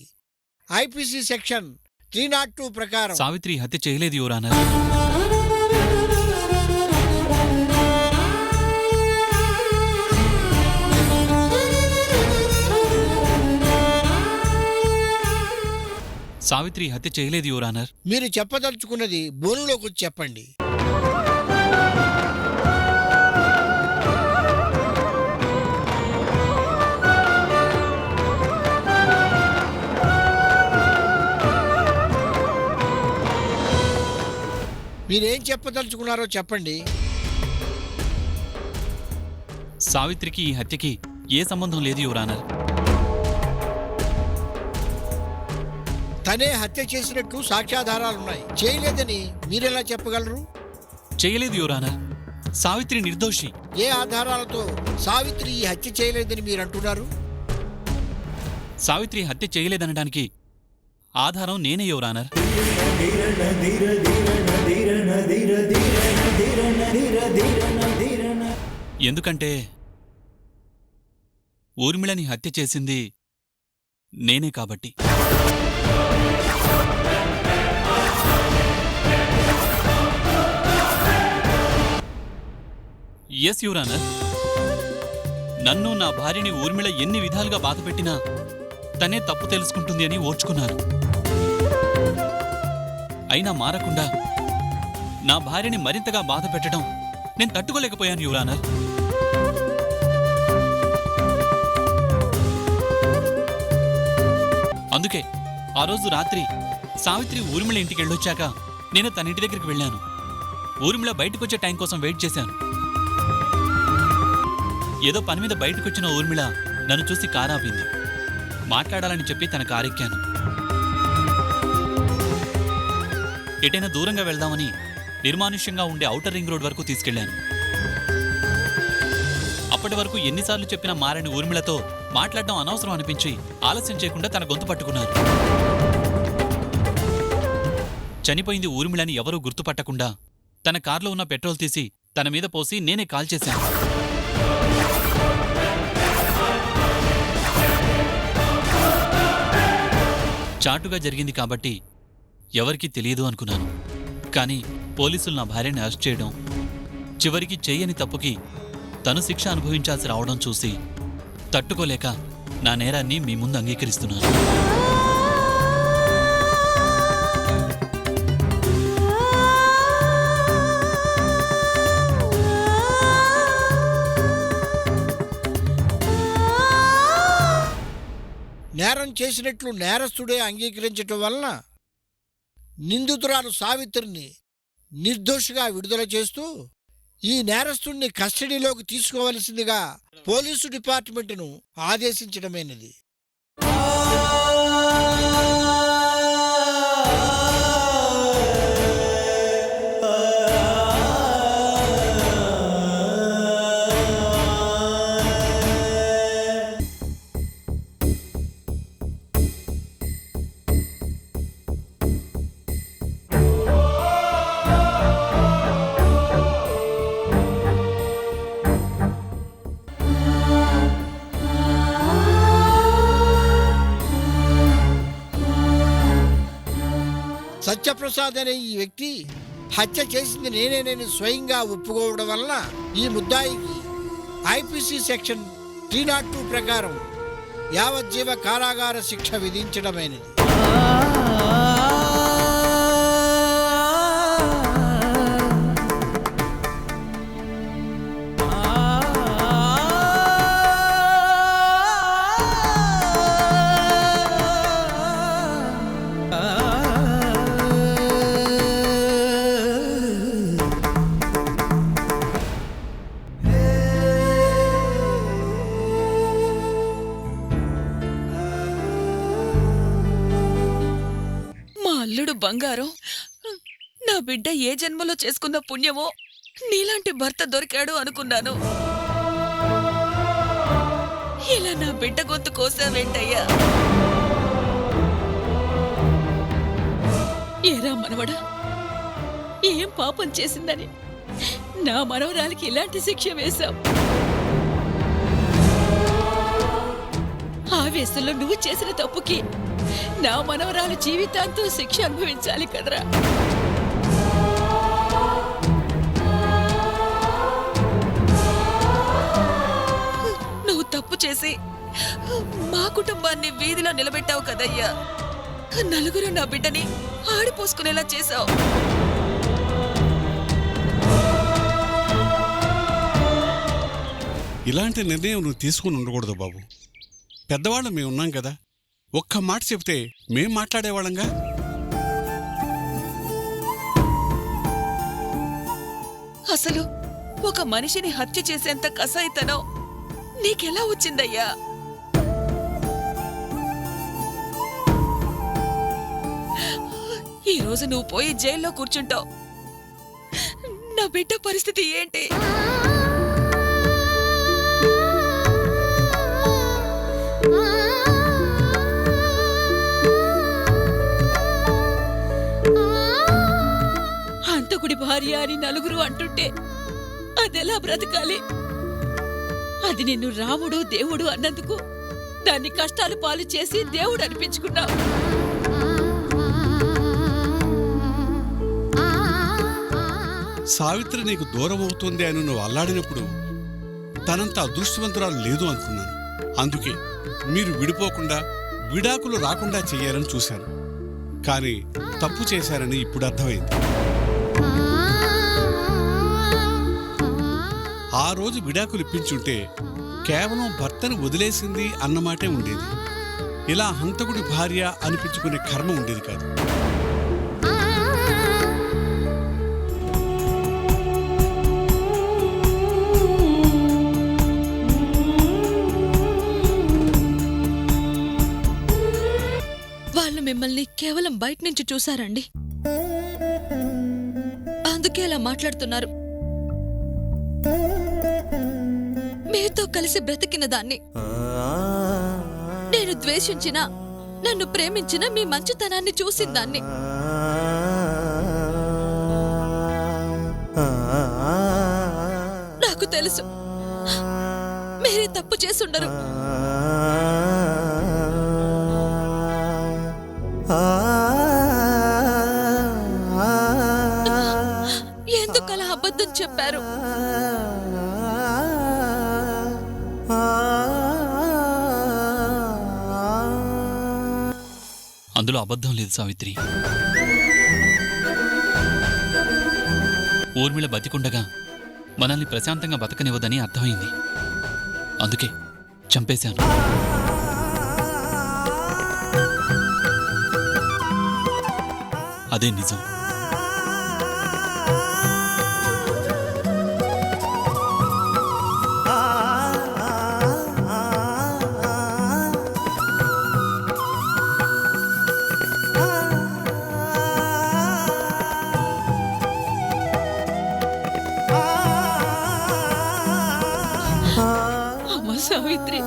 ఐపీసీ సెక్షన్ 302 ప్రకారం సావిత్రి హత్య చేయలేదు యువర్ ఆనర్. సావిత్రి హత్య చేయలేదు యువర్ ఆనర్. మీరు చెప్పదలుచుకున్నది బోనులోకి వచ్చి చెప్పండి. మీరేం చెప్పదలుచుకున్నారో చెప్పండి. సావిత్రికి ఈ హత్యకి ఏ సంబంధం లేదు యువర్ ఆనర్. తనే హత్య చేసినట్టు సాక్ష్యాధారాలున్నాయి. చేయలేదని మీరెలా చెప్పగలరు? చేయలేదు యువర్ ఆనర్. సావిత్రి నిర్దోషి. ఏ ఆధారాలతో సావిత్రి ఈ హత్య చేయలేదని మీరంటున్నారు? సావిత్రి హత్య చేయలేదనడానికి ఆధారం నేనే యువర్ ఆనర్. ఎందుకంటే ఊర్మిళని హత్య చేసింది నేనే కాబట్టి. Yes your honour. నన్ను నా భార్యని ఊర్మిళ ఎన్ని విధాలుగా బాధపెట్టినా తనే తప్పు తెలుసుకుంటుంది అని ఓర్చుకున్నాను. అయినా మారకుండా నా భార్యని మరింతగా బాధ పెట్టడం నేను తట్టుకోలేకపోయాను యువర్ ఆనర్. అందుకే ఆ రోజు రాత్రి సావిత్రి ఊర్మిళ ఇంటికి వెళ్ళొచ్చాక నేను తన ఇంటి దగ్గరికి వెళ్ళాను. ఊర్మిళ బయటకొచ్చే టైం కోసం వెయిట్ చేశాను. ఏదో పని మీద బయటకొచ్చిన ఊర్మిళ నన్ను చూసి కారాపింది. మాట్లాడాలని చెప్పి తన కారెక్కాను. ఎటైనా దూరంగా వెళ్దామని నిర్మానుష్యంగా ఉండే ఔటర్ రింగ్ రోడ్ వరకు తీసుకెళ్లాను. అప్పటి వరకు ఎన్నిసార్లు చెప్పినా మారని ఊర్మిళతో మాట్లాడడం అనవసరం అనిపించి ఆలస్యం చేయకుండా తన గొంతు పట్టుకున్నాను. చనిపోయింది ఊర్మిళని ఎవరూ గుర్తుపట్టకుండా తన కార్లో ఉన్న పెట్రోల్ తీసి తన మీద పోసి నేనే కాల్ చేశాను. చాటుగా జరిగింది కాబట్టి ఎవరికీ తెలియదు అనుకున్నాను. కానీ పోలీసులు నా భార్యని అరెస్ట్ చేయడం, చివరికి చెయ్యని తప్పుకి తను శిక్ష అనుభవించాల్సి రావడం చూసి తట్టుకోలేక నా నేరాన్ని మీ ముందు అంగీకరిస్తున్నాను. నేరం చేసినట్లు నేరస్తుడే అంగీకరించటం వలన నిందితురాలు సావిత్రిని నిర్దోషిగా విడుదల చేస్తూ ఈ నేరస్తుడిని కస్టడీలోకి తీసుకోవలసిందిగా పోలీసు డిపార్ట్మెంటును ఆదేశించడమైనది. సత్యప్రసాద్ అనే ఈ వ్యక్తి హత్య చేసింది నేనేనని స్వయంగా ఒప్పుకోవడం వలన ఈ ముద్దాయికి ఐపీసీ సెక్షన్ 302 ప్రకారం యావజ్జీవ కారాగార శిక్ష విధించడమైనది. అల్లుడు బంగారం, నా బిడ్డ ఏ జన్మలో చేసుకున్న పుణ్యమో నీలాంటి భర్త దొరికాడు అనుకున్నాను. ఇలా నా బిడ్డ గొంతు కోసావేంటయ్యా? ఏరా మనవడా, ఏం పాపం చేసిందని నా మనవరాలికి ఇలాంటి శిక్ష వేశావు? ఆవేశంలో నువ్వు చేసిన తప్పుకి నా మనవరాలు జీవితాంతో శిక్ష అనుభవించాలి కదరా. నువ్వు తప్పు చేసి మా కుటుంబాన్ని వీధిలో నిలబెట్టావు కదయ్యా. నలుగురు నా బిడ్డని ఆడిపోసుకునేలా చేశావు. ఇలాంటి నిర్ణయం నువ్వు తీసుకుని ఉండకూడదు బాబు. పెద్దవాళ్ళం మేము ఉన్నాం కదా, ఒక్క మాట చెప్తే మేం మాట్లాడేవాళ్ళంగా. అసలు ఒక మనిషిని హత్య చేసేంత కసాయితనం నీకెలా వచ్చిందయ్యా? ఈ రోజు నువ్వు పోయి జైల్లో కూర్చుంటావు. నా బిడ్డ పరిస్థితి ఏంటి? హంతకుడి భార్య అని నలుగురు అంటుంటే అదెలా బ్రతకాలి? అది నిన్ను రాముడు దేవుడు అన్నందుకు దాన్ని కష్టాలు పాలు చేసి దేవుడు అనిపించుకున్నావు. సావిత్రి నీకు దూరం అవుతుంది అని నువ్వు అల్లాడినప్పుడు తనంత అదృష్టవంతురాలు లేదు అనుకున్నాను. అందుకే మీరు విడిపోకుండా విడాకులు రాకుండా చెయ్యాలని చూశాను. కానీ తప్పు చేశారని ఇప్పుడు అర్థమైంది. ఆ రోజు విడాకులు ఇప్పించుంటే కేవలం భర్తను వదిలేసింది అన్నమాటే ఉండేది. ఇలా హంతకుడి భార్య అనిపించుకునే కర్మ ఉండేది కాదు. వాళ్ళు మిమ్మల్ని కేవలం బయట నుంచి చూశారండి, అందుకే అలా మాట్లాడుతున్నారు. మీతో కలిసి బ్రతికిన దాన్ని, నేను ద్వేషించిన నన్ను ప్రేమించిన మీ మంచితనాన్ని చూసిన దాన్ని. నాకు తెలుసు మీరే తప్పు చేసుండరు. ఎందుకలా అబద్ధం చెప్పారు? అందులో అబద్ధం లేదు సావిత్రి. ఊర్మిళ బతికుండగా మనల్ని ప్రశాంతంగా బతకనివ్వదని అర్థమైంది. అందుకే చంపేశాను. అదే నిజం. అమ్మ సావిత్రి,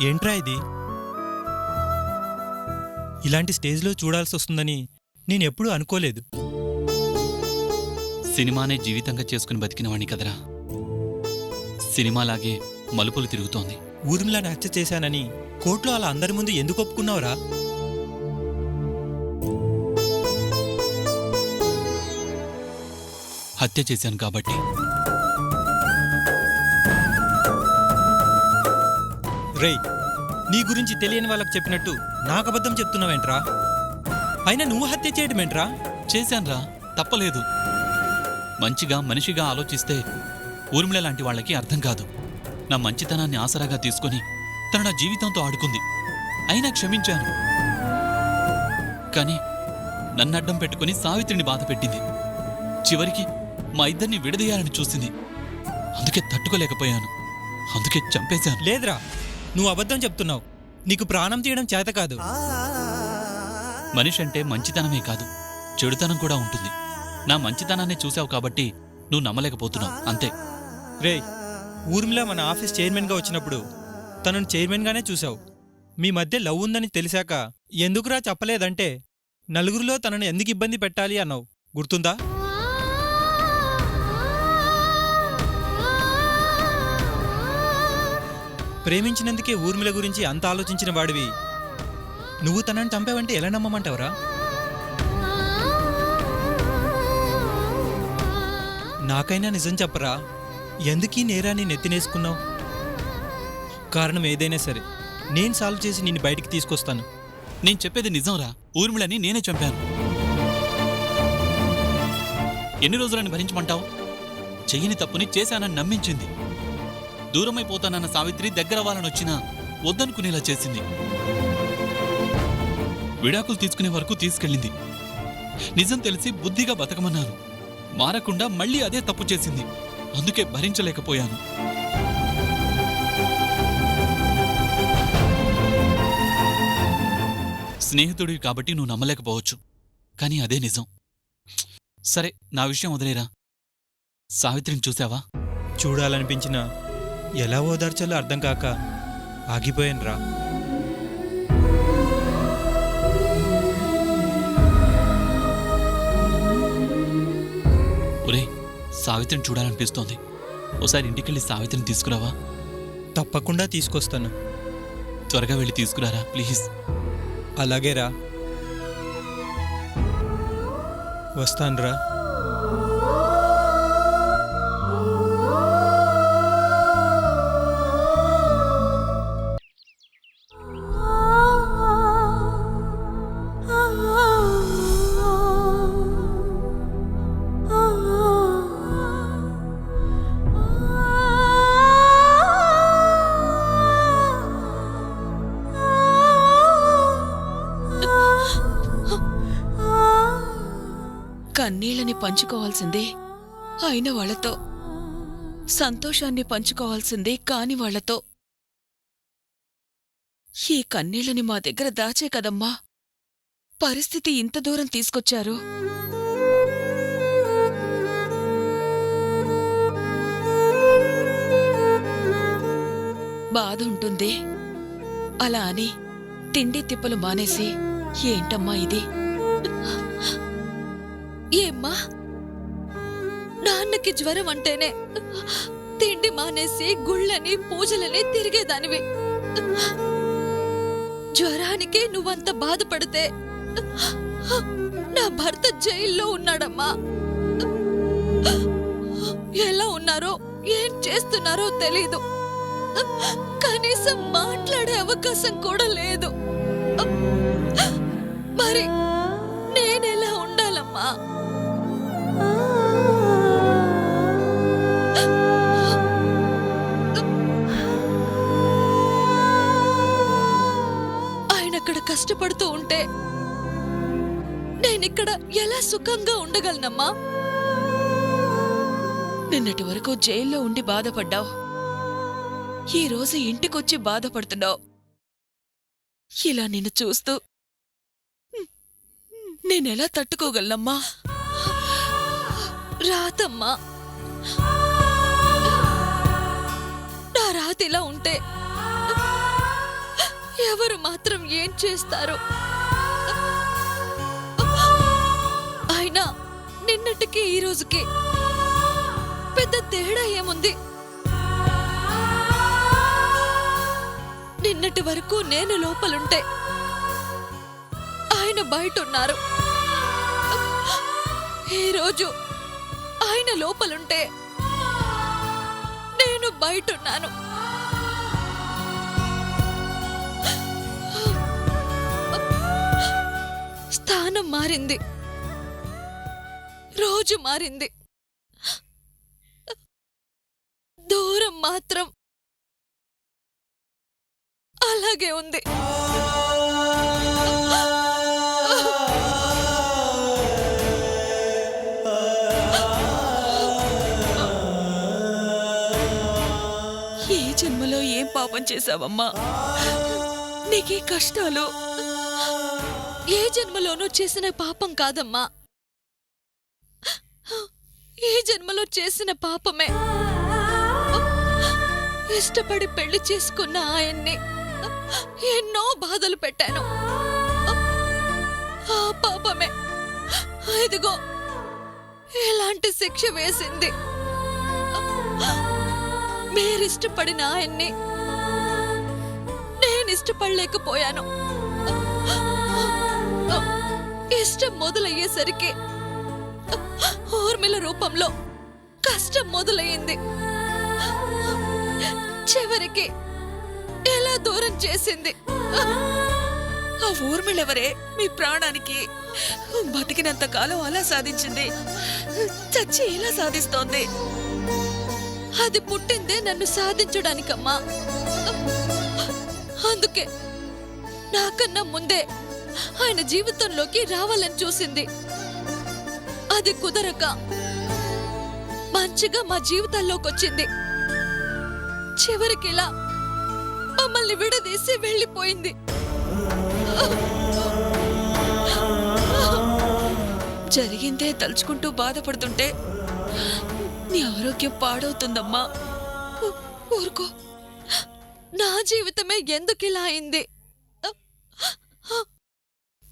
ఏంట్రా ఇది? ఇలాంటి స్టేజ్లో చూడాల్సి వస్తుందని నేనెప్పుడూ అనుకోలేదు. సినిమానే జీవితంగా చేసుకుని బతికినవాణ్ణి కదరా. సినిమాలాగే మలుపులు తిరుగుతోంది. ఊర్మిళని హత్య చేశానని కోర్టులో అలా అందరి ముందు ఎందుకు ఒప్పుకున్నావురా? హత్య చేశాను కాబట్టి. రేయ్, నీ గురించి తెలియని వాళ్ళకి చెప్పినట్టు నాకు అబద్ధం చెప్తున్నావేంట్రా? అయినా నువ్వు హత్య చేయడమేంట్రా? చేశాన్రా, తప్పలేదు. మంచిగా మనిషిగా ఆలోచిస్తే ఊర్మిళ లాంటి వాళ్ళకి అర్థం కాదు. నా మంచితనాన్ని ఆసరాగా తీసుకుని తను నా జీవితంతో ఆడుకుంది. అయినా క్షమించాను. కానీ నన్నడ్డం పెట్టుకుని సావిత్రిని బాధ పెట్టింది. చివరికి మా ఇద్దరిని విడదీయాలని చూసింది. అందుకే తట్టుకోలేకపోయాను. అందుకే చంపేశాను. లేదురా, నువ్వు అబద్ధం చెప్తున్నావు. నీకు ప్రాణం తీయడం చేత కాదు. మనిషి అంటే మంచితనమే కాదు, చెడుతనం కూడా ఉంటుంది. నా మంచితనాన్ని చూశావు కాబట్టి నువ్వు నమ్మలేకపోతున్నావు, అంతే. రేయ్, ఊర్మిళ మన ఆఫీస్ చైర్మన్గా వచ్చినప్పుడు తనను చైర్మన్గానే చూశావు. మీ మధ్య లవ్ ఉందని తెలిసాక ఎందుకురా చెప్పలేదంటే నలుగురిలో తనను ఎందుకు ఇబ్బంది పెట్టాలి అన్నావు, గుర్తుందా? ప్రేమించినందుకే ఊర్మిళ గురించి అంత ఆలోచించిన వాడివి నువ్వు తనని చంపావంటే ఎలా నమ్మమంటావురా? నాకైనా నిజం చెప్పరా, ఎందుకీ నేరాన్ని నెత్తినేసుకున్నావు? కారణం ఏదైనా సరే నేను సాల్వ్ చేసి నిన్ను బయటికి తీసుకొస్తాను. నేను చెప్పేది నిజంరా. ఊర్మిళని నేనే చంపాను. ఎన్ని రోజులని భరించమంటావు? చెయ్యని తప్పుని చేశానని నమ్మించింది. దూరమైపోతానన్న సావిత్రి దగ్గరవ్వాలని వచ్చినా వద్దనుకునేలా చేసింది. విడాకులు తీసుకునే వరకు తీసుకెళ్ళింది. నిజం తెలిసి బుద్ధిగా బతకమన్నాను. మారకుండా మళ్ళీ అదే తప్పు చేసింది. అందుకే భరించలేకపోయాను. స్నేహితుడివి కాబట్టి నువ్వు నమ్మలేకపోవచ్చు, కానీ అదే నిజం. సరే, నా విషయం వదిలేరా. సావిత్రిని చూసావా? చూడాలనిపించినా ఎలా ఓదార్చాలో అర్థం కాక ఆగిపోయానురా. ఒరే, సావిత్రిని చూడాలనిపిస్తోంది. ఓసారి ఇంటికెళ్ళి సావిత్రిని తీసుకురావా? తప్పకుండా తీసుకొస్తాను. త్వరగా వెళ్ళి తీసుకురారా ప్లీజ్. అలాగేరా, వస్తానురా. కన్నీళ్ళని పంచుకోవాల్సిందే అయిన వాళ్లతో, సంతోషాన్ని పంచుకోవాల్సిందే కాని వాళ్లతో. ఈ కన్నీళ్ళని మా దగ్గర దాచే కదమ్మా పరిస్థితి ఇంత దూరం తీసుకొచ్చారు. బాధుంటుంది, అలా అని తిండి తిప్పలు మానేసి ఏంటమ్మా ఇది? ఏమ్మా, నాన్నకి జ్వరం అంటేనే తిండి మానేసి గుళ్ళని పూజలని తిరిగేదానివి. జ్వరానికి నువ్వంత బాధపడితే నా భర్త జైల్లో ఉన్నాడమ్మా. ఎలా ఉన్నారో ఏం చేస్తున్నారో తెలీదు. కనీసం మాట్లాడే అవకాశం కూడా లేదు. మరి నేనెలా ఉండాలమ్మా? ఆయన అక్కడ కష్టపడుతూ ఉంటే నేనిక్కడ ఎలా సుఖంగా ఉండగలనమ్మా? నిన్నటి వరకు జైల్లో ఉండి బాధపడ్డావు, ఈ రోజు ఇంటికొచ్చి బాధపడుతున్నావు. ఇలా నిన్ను చూస్తూ నేనెలా తట్టుకోగలనమ్మా? రాతమ్మా, నా రాతిలా ఉంటే ఎవరు మాత్రం ఏం చేస్తారు? అయినా నిన్నటికి ఈ రోజుకి పెద్ద తేడా ఏముంది? నిన్నటి వరకు నేను లోపలుంటే ఆయన బయటున్నారు. ఈరోజు ఆయన లోపలుంటే నేను బయటున్నాను. స్థానం మారింది, రోజు మారింది, దూరం మాత్రం అలాగే ఉంది. ఏ జన్మలో ఏం పాపం చేశావమ్మా? నీకే కష్టాలు. ఏ జన్మలోనూ చేసిన పాపం కాదమ్మా, ఈ జన్మలో చేసిన పాపమే. ఇష్టపడి పెళ్లి చేసుకున్న ఆయన్ని ఎన్నో బాధలు పెట్టాను. ఆ పాపమే ఇదిగో ఎలాంటి శిక్ష వేసింది. మీరిష్టపడిన ఆయన్ని నేనిష్టపడలేకపోయాను. ఇష్టం మొదలయ్యేసరికి ఊర్మిళ రూపంలో కష్టం మొదలయ్యింది. చివరికి ఎలా దూరం చేసింది. ఆ ఊర్మిళెవరే మీ ప్రాణానికి బతికినంత కాలం అలా సాధించింది, చచ్చి ఎలా సాధిస్తోంది? అది పుట్టిందే నన్ను సాధించడానికమ్మా. అందుకే నాకన్నా ముందే ఆయన జీవితంలోకి రావాలని చూసింది. అది కుదరక మంచిగా మా జీవితాల్లోకొచ్చింది. చివరికిలా మమ్మల్ని విడదీసి వెళ్ళిపోయింది. జరిగిందే తలుచుకుంటూ బాధపడుతుంటే నీ ఆరోగ్యం పాడవుతుందమ్మా. ఊరుకో, నా జీవితమే ఎందుకిలా అయింది?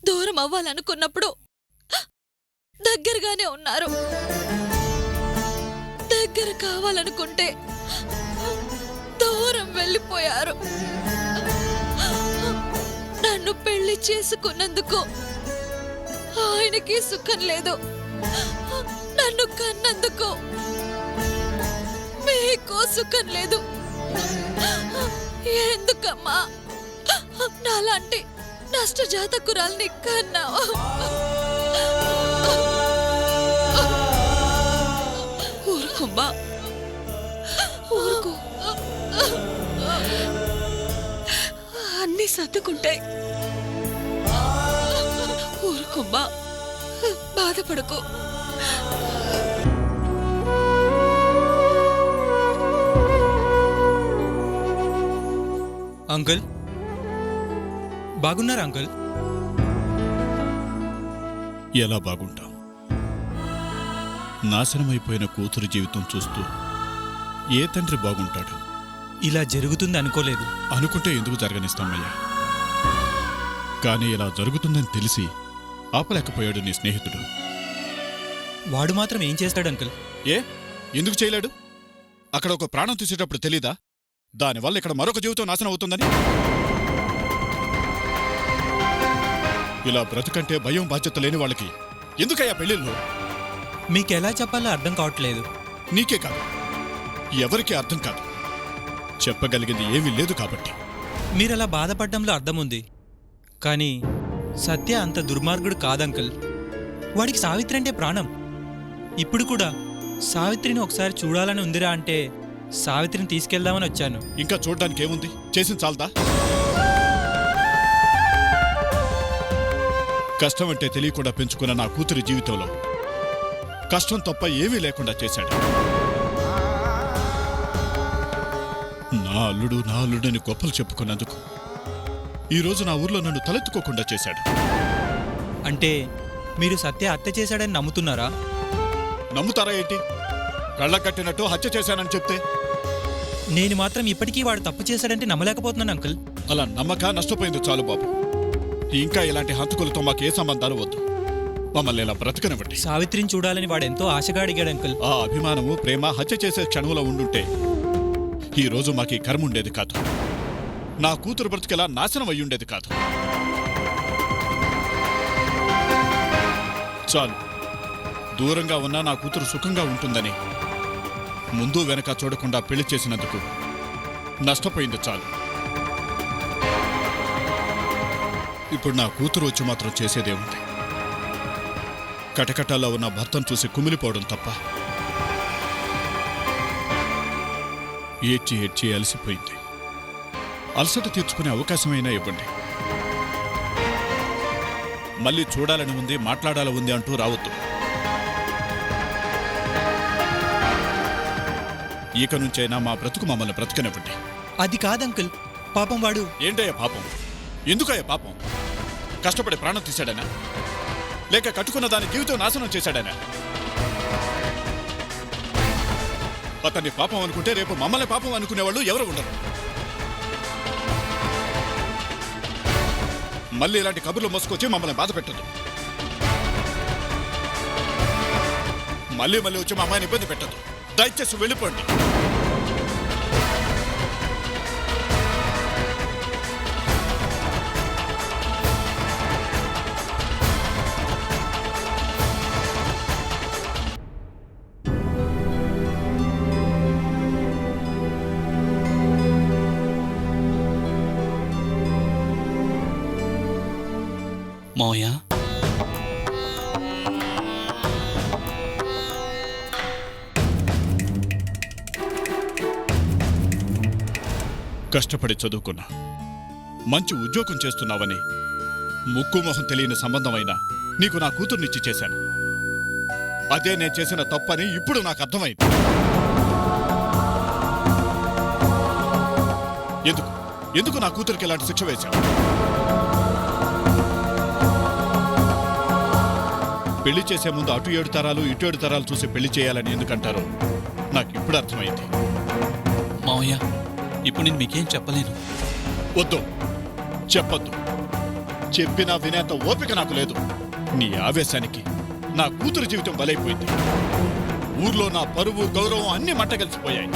దూరం అవ్వాలనుకున్నప్పుడు దగ్గరగానే ఉన్నారు, దగ్గర కావాలనుకుంటే దూరం వెళ్ళిపోయారు. నన్ను పెళ్లి చేసుకున్నందుకు ఆయనకి సుఖం లేదు, నన్ను కన్నందుకు మీకు సుఖం లేదు. ఎందుకమ్మా నాలాంటి నష్టజాతకురాల్ని కన్నావా? ఊరుకోమ్మా, ఊరుకో. అన్నీ సర్దుకుంటాయి. ఊరుకోమ్మా, బాధపడకు. అంకుల్, బాగున్నారా అంకుల్? ఎలా బాగుంటాం? నాశనమైపోయిన కూతురు జీవితం చూస్తూ ఏ తండ్రి బాగుంటాడు? ఇలా జరుగుతుంది అనుకోలేదు. అనుకుంటే ఎందుకు జరగనిస్తామయ్యా? కానీ ఇలా జరుగుతుందని తెలిసి ఆపలేకపోయాడు నీ స్నేహితుడు. వాడు మాత్రం ఏం చేస్తాడు అంకుల్? ఏ ఎందుకు చేయలేడు? అక్కడ ఒక ప్రాణం తీసేటప్పుడు తెలీదా దానివల్ల ఇక్కడ మరొక జీవితం నాశనం అవుతుందని? ఇలా బ్రతుకంటే భయం బాధ్యత లేని వాళ్ళకి ఎందుకయ్యా పెళ్ళిళ్ళు? మీకెలా చెప్పాలో అర్థం కావట్లేదు. నీకే కాదు, ఎవరికీ అర్థం కాదు. చెప్పగలిగింది ఏమీ లేదు కాబట్టి. మీరలా బాధపడ్డంలో అర్థముంది, కానీ సత్య అంత దుర్మార్గుడు కాదంకుల్. వాడికి సావిత్రి అంటే ప్రాణం. ఇప్పుడు కూడా సావిత్రిని ఒకసారి చూడాలని ఉందిరా అంటే సావిత్రిని తీసుకెళ్దామని వచ్చాను. ఇంకా చూడ్డానికి ఏముంది? చేసింది చాలదా? కష్టం అంటే తెలియకుండా పెంచుకున్న నా కూతురి జీవితంలో కష్టం తప్ప ఏమీ లేకుండా చేశాడు. నా అల్లుడని గొప్పలు చెప్పుకున్నందుకు ఈరోజు నా ఊర్లో నన్ను తలెత్తుకోకుండా చేశాడు. అంటే మీరు సత్య హత్య చేశాడని నమ్ముతున్నారా? నమ్ముతారా ఏంటి? కళ్ళ కట్టినట్టు హత్య చేశానని చెప్తే నేను మాత్రం ఇప్పటికీ వాడు తప్పు చేశాడంటే నమ్మలేకపోతున్నాను అంకుల్. అలా నమ్మక నష్టపోయింది చాలు బాబు. ఇంకా ఇలాంటి హంతకులతో మాకు ఏ సంబంధాలు వద్దు. మమ్మల్ని ఇలా బ్రతకనివ్వండి. సావిత్రిని చూడాలని వాడెంతో ఆశగా అడిగాడు అంకుల్. ఆ అభిమానము ప్రేమ హత్య చేసే క్షణంలో ఉండుంటే ఈ రోజు మాకు ఈ కర్మ ఉండేది కాదు. నా కూతురు బ్రతికెలా నాశనం అయ్యుండేది కాదు. చాలు, దూరంగా ఉన్నా నా కూతురు సుఖంగా ఉంటుందని ముందు వెనక చూడకుండా పెళ్లి చేసినందుకు నష్టపోయింది చాలు. ఇప్పుడు నా కూతురు వచ్చి మాత్రం చేసేదేముంది? కటకటాల్లో ఉన్న భర్తను చూసి కుమిలిపోవడం తప్ప. ఏడ్చి ఏడ్చి అలసిపోయింది. అలసట తీర్చుకునే అవకాశమైనా ఇవ్వండి. మళ్ళీ చూడాలని ఉంది, మాట్లాడాలని ఉంది అంటూ రావద్దు. ఇక నుంచైనా మా బ్రతుకు మమ్మల్ని బ్రతకనివ్వండి. అది కాదంకుల్, పాపం వాడు. ఏంటయ్యా పాపం? ఎందుకయ్యా పాపం? కష్టపడి ప్రాణం తీశాడనా? లేక కట్టుకున్న దాని జీవితం నాశనం చేశాడనా? అతన్ని పాపం అనుకుంటే రేపు మమ్మల్ని పాపం అనుకునేవాళ్ళు ఎవరు ఉండరు. మళ్ళీ ఇలాంటి కబుర్లు మోసుకొచ్చి మమ్మల్ని బాధ పెట్టదు. మళ్ళీ వచ్చి మా అమ్మాయిని ఇబ్బంది పెట్టదు. దయచేసి వెళ్ళిపోండి. మావయ్య, కష్టపడి చదువుకున్నా, మంచి ఉద్యోగం చేస్తున్నావని ముక్కు మొహం తెలియని సంబంధమైనా నీకు నా కూతుర్నిచ్చి చేశాను. అదే నేను చేసిన తప్పని ఇప్పుడు నాకు అర్థమైంది. ఎందుకు నా కూతురికి ఇలాంటి శిక్ష వేశావు? పెళ్లి చేసే ముందు అటు 7 తరాలు ఇటు 7 తరాలు చూసి పెళ్లి చేయాలని ఎందుకంటారో నాకు ఇప్పుడు అర్థమైంది. మావయ్య, ఇప్పుడు నేను మీకేం చెప్పలేను. వద్దు, చెప్పొద్దు. చెప్పినా వినేంత ఓపిక నాకు లేదు. నీ ఆవేశానికి నా కూతురు జీవితం బలైపోయింది. ఊర్లో నా పరువు గౌరవం అన్ని మంటగలిసిపోయాయి.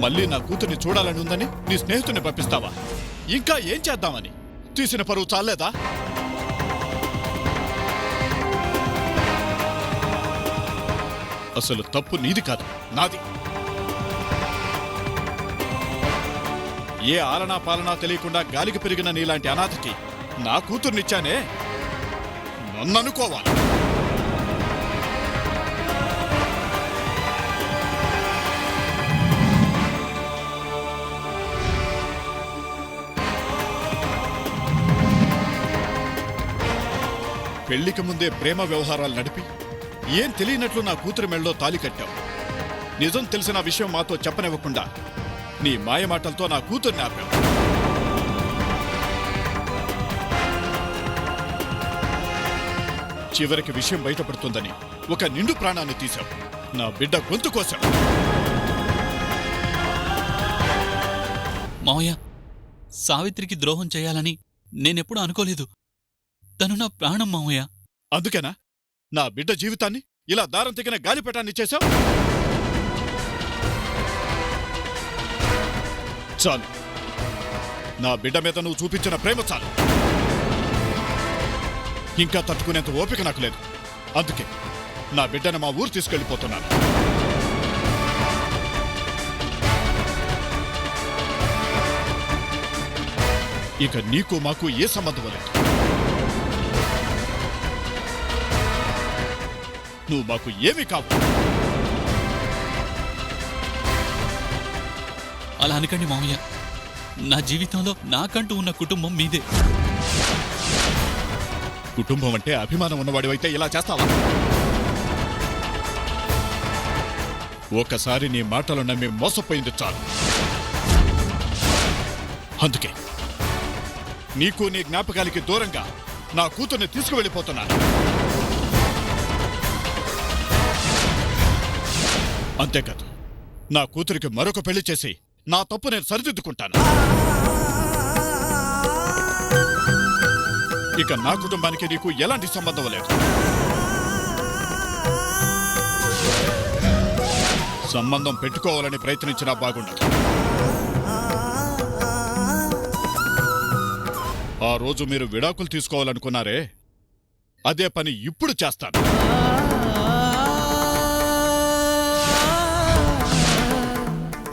మళ్ళీ నా కూతుర్ని చూడాలని ఉందని నీ స్నేహితుని పంపిస్తావా? ఇంకా ఏం చేద్దామని? తీసిన పరువు చాలేదా? అసలు తప్పు నీది కాదు, నాది. ఏ ఆలనా పాలనా తెలియకుండా గాలికి పెరిగిన నీలాంటి అనాథకి నా కూతుర్నిచ్చానే, నన్ననుకోవాలి. పెళ్లికి ముందే ప్రేమ వ్యవహారాలు నడిపి ఏం తెలియనట్లు నా కూతురు మెళ్ళలో తాలి కట్టావు. నిజం తెలిసిన విషయం మాతో చెప్పనివ్వకుండా నీ మాయమాటలతో నా కూతుర్ని ఆపావు. చివరికి విషయం బయటపడుతుందని ఒక నిండు ప్రాణాన్ని తీశావు. నా బిడ్డ గొంతు కోసావు. మావయ్య, సావిత్రికి ద్రోహం చేయాలని నేనెప్పుడు అనుకోలేదు. తను నా ప్రాణం మావయ్య. అందుకేనా నా బిడ్డ జీవితాన్ని ఇలా దారం తెగిన గాలిపటాన్ని చేశావు? చాలు. నా బిడ్డ మీద నువ్వు చూపించిన ప్రేమ చాలు. ఇంకా తట్టుకునేంత ఓపిక నాకు లేదు. అందుకే నా బిడ్డను మా ఊరు తీసుకెళ్ళిపోతున్నాను. ఇక నీకు మాకు ఏ సంబంధం లేదు. నువ్వు మాకు ఏమీ కావు. అలా అనకండి మామయ్య. నా జీవితంలో నాకంటూ ఉన్న కుటుంబం మీదే. కుటుంబం అంటే అభిమానం ఉన్నవాడివైతే ఇలా చేస్తావా? ఒకసారి నీ మాటలు నమ్మి మోసపోయింది చాలు. అందుకే నీకు నీ జ్ఞాపకాలకి దూరంగా నా కూతుర్ని తీసుకువెళ్ళిపోతున్నాను. అంతేకాదు, నా కూతురికి మరొక పెళ్లి చేసి నా తప్పు నేను సరిదిద్దుకుంటాను. ఇక నా కుటుంబానికి నీకు ఎలాంటి సంబంధం లేదు. సంబంధం పెట్టుకోవాలని ప్రయత్నించినా బాగుండదు. ఆ రోజు మీరు విడాకులు తీసుకోవాలనుకున్నారే, అదే పని ఇప్పుడు చేస్తాను.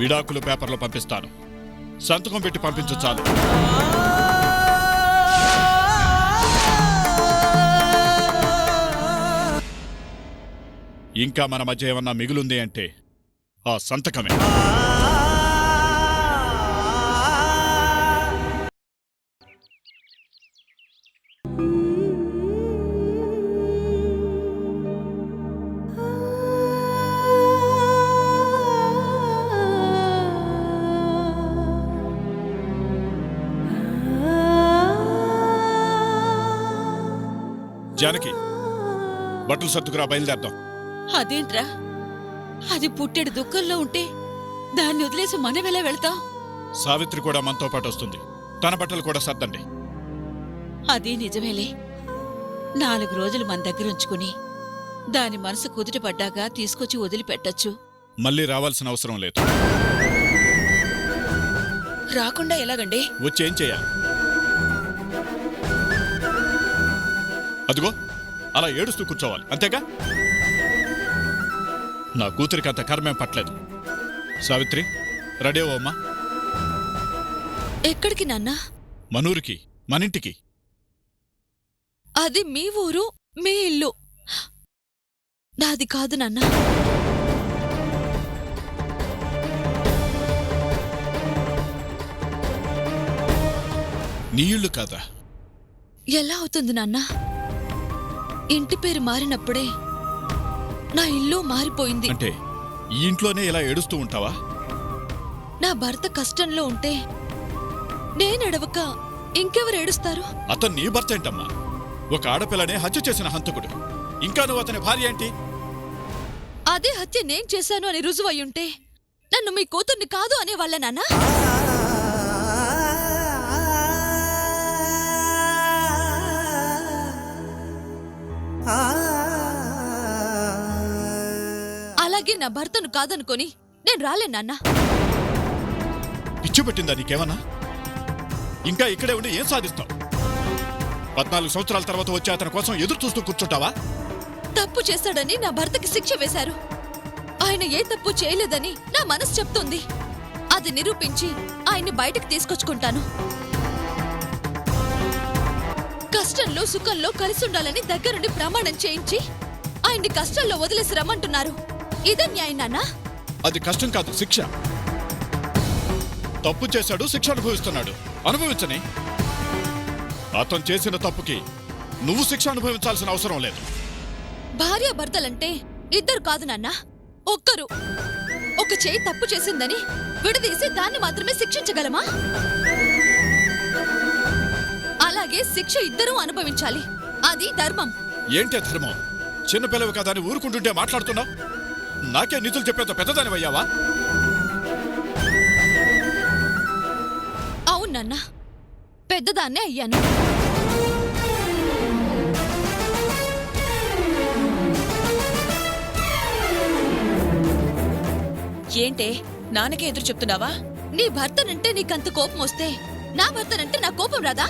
విడాకులు పేపర్లో పంపిస్తాను. సంతకం పెట్టి పంపించు చాలు. ఇంకా మన మధ్య ఏమన్నా మిగులుంది అంటే ఆ సంతకమే. జానకి, బట్టలు సర్దుకురా, బయలుదేరదాం. అదేంట్రా, అది పుట్టెడు దుఃఖంలో ఉంటే దాన్ని వదిలేసి మనమెలా వెళ్తాం? సావిత్రి కూడా మనతో పాటు వస్తుంది. తన బట్టలు కూడా సర్దండి. అదే నిజమేలే. 4 రోజులు మన దగ్గర ఉంచుకుని దాని మనసు కుదుటపడ్డాక తీసుకొచ్చి వదిలిపెట్టచ్చు. మళ్ళీ రావాల్సిన అవసరం లేదు. రాకుండా ఎలాగండి? వచ్చేం చేయాలి? అదిగో అలా ఏడుస్తూ కూర్చోవాలి, అంతేగా? నా కూతురికి అంత కర్మేం పట్టలేదు. సావిత్రి, రెడీ అవ్వమ్మా. ఎక్కడికి నాన్నా? మనూరికి, మనింటికి. అది మీ ఊరు, మీ ఇల్లు. నాది కాదు నాన్నా. నీ ఇల్లు కాదా? ఎలా అవుతుంది నాన్నా? ఇంటి పేరు మారినప్పుడే నా ఇల్లు మారిపోయింది. అంటే ఈ ఇంట్లోనే ఇలా ఏడుస్తూ ఉంటావా? నా భర్త కష్టంలో ఉంటే నేనెడవక ఇంకెవరు ఏడుస్తారు? అతను నీ భర్త ఏంటమ్మా? ఒక ఆడపిల్లనే హత్య చేసిన హంతకుడు. ఇంకా నువ్వు అతని భార్య ఏంటి? అదే హత్య నేను చేశాను అని రుజువయ్యుంటే నన్ను మీ కూతుర్ని కాదు అనేవాళ్ళ నాన్నా? అలాగే నా భర్తను కాదనుకొని నేను రాలే నాన్నా. పిచ్చి పెట్టిందా నీకేమన్నా? ఇంకా ఇక్కడే ఉండి ఏం సాధిస్తావు? 14 సంవత్సరాల తర్వాత వచ్చి అతని కోసం ఎదురు చూస్తూ కూర్చుంటావా? తప్పు చేశాడని నా భర్తకి శిక్ష వేశారు. ఆయన ఏ తప్పు చేయలేదని నా మనసు చెప్తుంది. అది నిరూపించి ఆయన్ని బయటకు తీసుకొచ్చుకుంటాను. కష్టంలో సుఖంలో కలిసి ఉండాలని దగ్గరుండి ప్రమాణం చేయించి ఆయన్ని కష్టంలో వదిలేసి రమ్మంటున్నారు. ఇదే న్యాయం నాన్నా? అది కష్టం కాదు, శిక్ష. తప్పు చేశాడు, శిక్ష అనుభవిస్తున్నాడు. అనుభవించని. అతను చేసిన తప్పుకి నువ్వు శిక్ష అనుభవించాల్సిన అవసరం లేదు. భార్యాభర్తలంటే ఇద్దరు కాదు నాన్నా, ఒక్కరు. ఒక చేయి తప్పు చేసిందని విడదీసి దాన్ని మాత్రమే శిక్షించగలమా? అలాగే శిక్ష ఇద్దరూ అనుభవించాలి. అది ధర్మం. ఏంటే ధర్మం? చిన్నపిల్లవి కదా అని ఊరుకుంటుంటే మాట్లాడుతున్నావు? నాకే నిధులు చెప్పేంత పెద్దదానివయ్యావా? అవును నాన్నా, పెద్దదాన్నే అయ్యాను. ఏంటే నాన్నకే ఎదురు చెప్తున్నావా? నీ భర్తనంటే నీకంత కోపం వస్తే నా భర్తనంటే నా కోపం రాదా?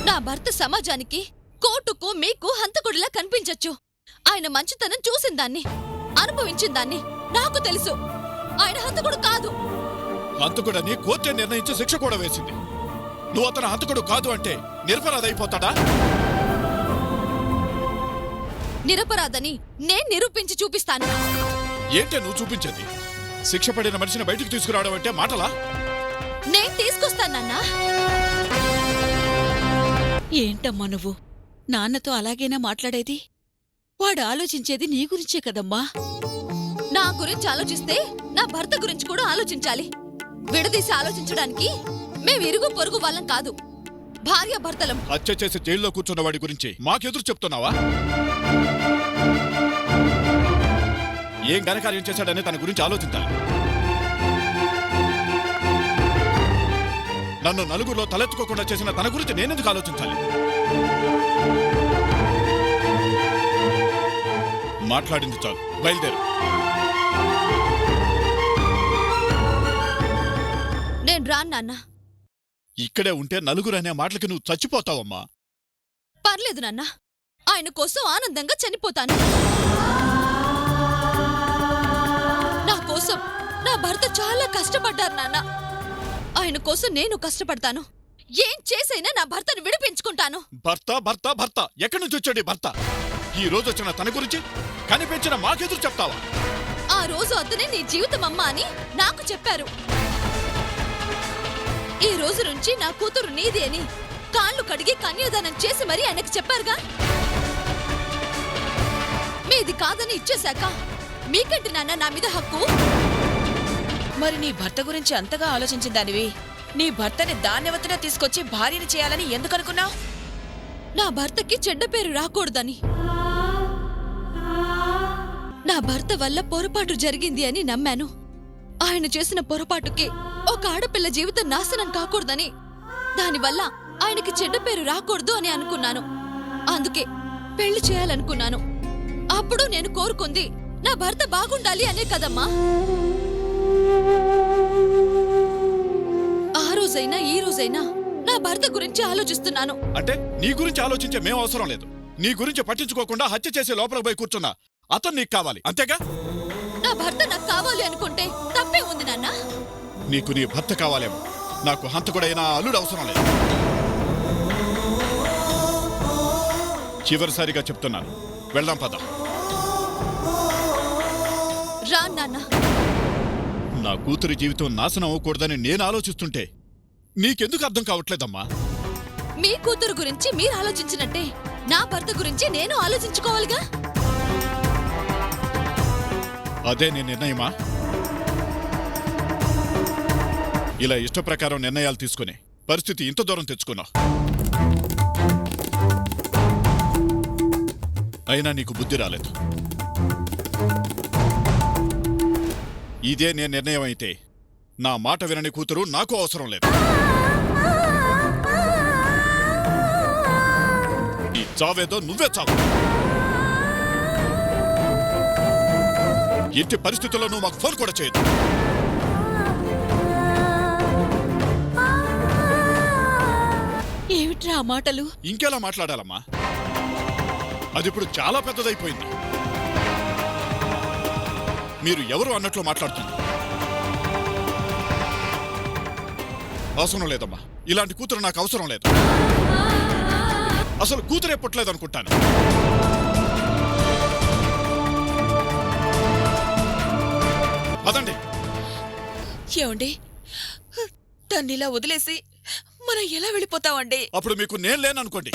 నా భర్త సమాజానికి, కోర్టుకు, మీకు హంతకుడిలా కనిపించొచ్చు. ఆయన మంచితనం చూసిందాన్ని, అనుభవించిందాన్ని నాకు తెలుసు. ఆయన హంతకుడు కాదు. హంతకుడని కోర్టే నిర్ణయించి శిక్ష కూడా వేసింది. నువ్వు అతను హంతకుడు కాదు అంటే నిరపరాధైపోతాడా? నిరపరాధని నేను నిరూపించి చూపిస్తాను. ఏంటే నువ్వు చూపించేది? శిక్ష పడిన మనిషిని బయటికి తీసుకురావడం అంటే మాటలా? నేను తీసుకొస్తానన్నా. ఏంటమ్మా నువ్వు నాన్నతో అలాగైనా మాట్లాడేది? వాడు ఆలోచించేది నీ గురించే కదమ్మా. నా గురించి ఆలోచిస్తే నా భర్త గురించి కూడా ఆలోచించాలి. విడదీసి ఆలోచించడానికి మేము ఇరుగు పొరుగు వాళ్ళం కాదు, భార్య భర్తలం. హత్య చేసి జైల్లో కూర్చున్న వాడి గురించి మాకెదురు చెప్తున్నావా? ఏం ఘనకార్యం చేశాడని తన గురించి ఆలోచించాలి. నన్ను నలుగురిలో తలెత్తుకోకుండా చేసిన తన గురించి నేనెందుకు ఆలోచించాలి? మాట్లాడింది చాలు, బయలుదేరు. నేను రాను నాన్న. ఇక్కడే ఉంటే నలుగురు అనే మాటలకి నువ్వు చచ్చిపోతావమ్మా. పర్లేదు నాన్న, ఆయన కోసం ఆనందంగా చనిపోతాను. నా కోసం నా భర్త చాలా కష్టపడ్డారు నాన్న. ఆయన కోసం నేను కష్టపడతాను. ఏం చేసైనా నా భర్తను విడిపించుకుంటాను. భర్త భర్త భర్త ఎక్కడి నుంచి వచ్చాడు ఈ భర్త? ఈ రోజు వచ్చిన తన గురించి కనిపించిన మాకెదురు చెప్తావా? ఆ రోజు అతనే నీ జీవితం అమ్మా అని నాకు చెప్పారు. ఈ రోజు నుంచి నా కూతురు నీది అని కాళ్ళు కడిగి కన్యాదానం చేసి మరీ ఆయనకు చెప్పారుగా. మీది కాదని ఇచ్చేశాక మీకంటి నాన్న నా మీద హక్కు. మరి నీ భర్త గురించి అంతగా ఆలోచించిందానివి నీ భర్తని దాన్యవతిలో తీసుకొచ్చి భార్యని చేయాలని ఎందుకనుకున్నావు? నా భర్తకి చెడ్డ పేరు రాకూడదని. నా భర్త వల్ల పొరపాటు జరిగింది అని నమ్మాను. ఆయన చేసిన పొరపాటుకి ఒక ఆడపిల్ల జీవితం నాశనం కాకూడదని, దానివల్ల ఆయనకి చెడ్డ పేరు రాకూడదు అని అనుకున్నాను. అందుకే పెళ్లి చేయాలనుకున్నాను. అప్పుడు నేను కోరుకుంది నా భర్త బాగుండాలి అనే కదమ్మా. ఆ రోజైనా ఈ రోజైనా నా భర్త గురించి ఆలోచిస్తున్నాను. అంటే నీ గురించి ఆలోచించే మేము అవసరం లేదు. నీ గురించి పట్టించుకోకుండా హత్య చేసి లోపలికి పోయి కూర్చున్నా అతను నీకు కావాలి, అంతేగా? నా భర్త నాకు కావాలి అనుకుంటే తప్పే ఉంది నాన్న. నీకు నీ భర్త కావాలేమో, నాకు హంతకుడైన అల్లుడు అవసరం లేదు. చివరిసారిగా చెప్తున్నాను, వెళ్దాం పద. రా నాన్న. నా కూతురి జీవితం నాశనం అవ్వకూడదని నేను ఆలోచిస్తుంటే నీకెందుకు అర్థం కావట్లేదమ్మా? మీ కూతురు గురించి మీరు ఆలోచించినట్టే నా భర్త గురించి నేను ఆలోచించుకోవాలిగా. అదే నీ నిర్ణయమా? ఇలా ఇష్టప్రకారం నిర్ణయాలు తీసుకుని పరిస్థితి ఇంత దూరం తెచ్చుకున్నావు. అయినా నీకు బుద్ధి రాలేదు. ఇదే నే నిర్ణయం అయితే నా మాట వినని కూతురు నాకు అవసరం లేదు. ఈ చావేదో నువ్వే చావు. ఎట్టి పరిస్థితుల్లో నువ్వు మాకు ఫోన్ కూడా చేయదు. ఏమిట్రా ఆ మాటలు? ఇంకెలా మాట్లాడాలమ్మా? అది ఇప్పుడు చాలా పెద్దదైపోయింది. మీరు ఎవరు అన్నట్లు మాట్లాడుతుంది. అవసరం లేదమ్మా, ఇలాంటి కూతురు నాకు అవసరం లేదు. అసలు కూతురే పుట్టలేదు అనుకుంటాను. అదండి. ఏమండి, దాన్నిలా వదిలేసి మనం ఎలా వెళ్ళిపోతామండి? అప్పుడు మీకు నేను లేననుకోండి.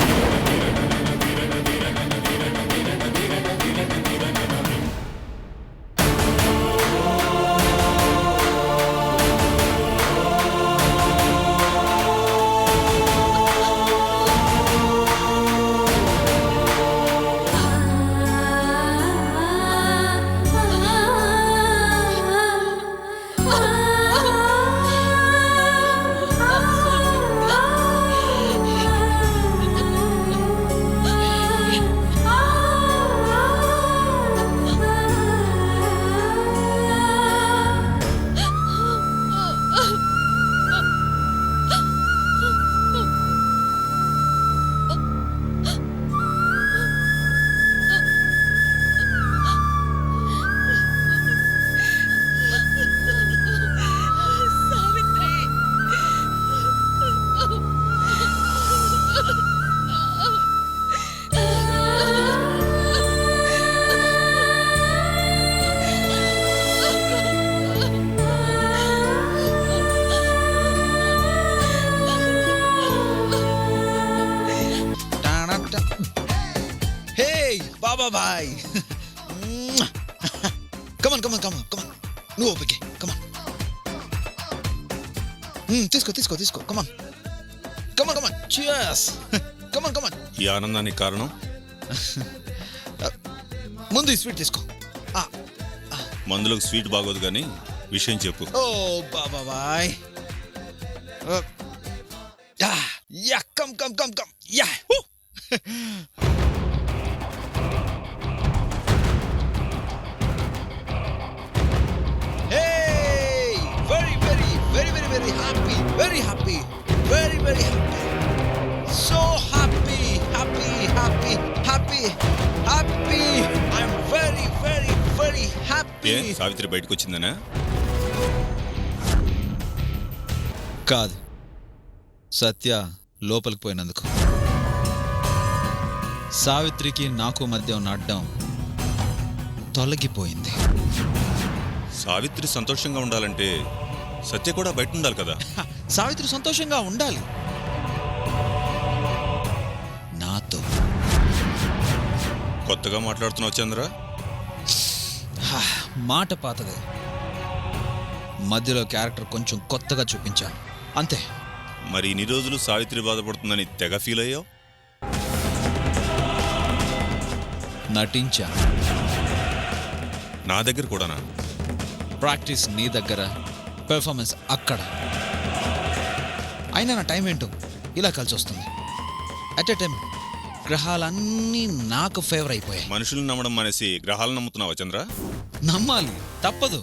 Bye. Come on come on come on come on, నువ్వు ఓపికే, కమన్. తీసుకో తీసుకో తీసుకో, come on come on come on, cheers, come on come on. ఈ ఆనందానికి కారణం ముందు ఈ స్వీట్ తీసుకో. మందులకు స్వీట్ బాగోదు కానీ విషయం చెప్పు. ఓ బాబాయ్, yeah, come come come come, yeah. Hey, very very very very very happy, very happy, very very happy, so happy, happy happy happy happy, I'm very very very happy. ఏ సావిత్రి బయటకు వచ్చిందనా? కాదు, సత్య లోపలికి పోయినందుకు. సావిత్రికి నాకు మధ్య ఉన్న అడ్డం తొలగిపోయింది. సావిత్రి సంతోషంగా ఉండాలంటే సత్య కూడా బయట ఉండాలి కదా. సావిత్రి సంతోషంగా ఉండాలి నాతో. కొత్తగా మాట్లాడుతున్నావు చంద్ర. మాట పాతదే, మధ్యలో క్యారెక్టర్ కొంచెం కొత్తగా చూపించాను అంతే. మరి ఇన్ని రోజులు సావిత్రి బాధపడుతుందని తెగ ఫీల్ అయ్యావు. నటించా. నా దగ్గర కూడానా? ప్రాక్టీస్ నీ దగ్గర, పెర్ఫార్మెన్స్ అక్కడ. అయినా నా టైం ఏంటో ఇలా కలిసి వస్తుంది. అట్ ఎ టైం గ్రహాలన్నీ నాకు ఫేవర్ అయిపోయాయి. మనుషుల్ని నమ్మడం మానేసి గ్రహాలను నమ్ముతున్నావా చంద్ర? నమ్మాలి, తప్పదు.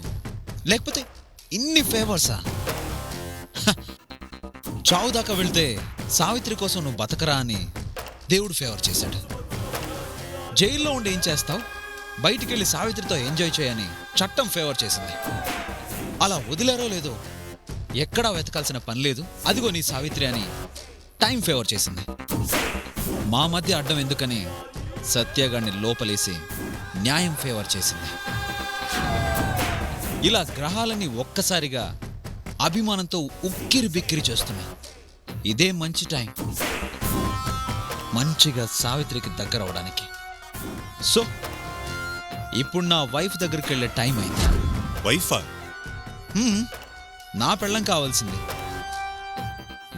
లేకపోతే ఇన్ని ఫేవర్సా? చావు దాకా వెళ్తే సావిత్రి కోసం నువ్వు బతకరా అని దేవుడు ఫేవర్ చేశాడు. జైల్లో ఉండి ఏం చేస్తావు, బయటికి వెళ్ళి సావిత్రితో ఎంజాయ్ చేయని చట్టం ఫేవర్ చేసింది. అలా వదిలేరో లేదో ఎక్కడా వెతకాల్సిన పని లేదు, అదిగో నీ సావిత్రి అని టైం ఫేవర్ చేసింది. మా మధ్య అడ్డం ఎందుకని సత్యగాడిని లోపలేసి న్యాయం ఫేవర్ చేసింది. ఇలా గ్రహాలని ఒక్కసారిగా అభిమానంతో ఉక్కిరి బిక్కిరి చేస్తున్నాయి. ఇదే మంచి టైం మంచిగా సావిత్రికి దగ్గర అవడానికి. సో ఇప్పుడు నా వైఫ్ దగ్గరికి వెళ్ళే టైం అయింది. వైఫా? నా పెళ్ళం కావాల్సింది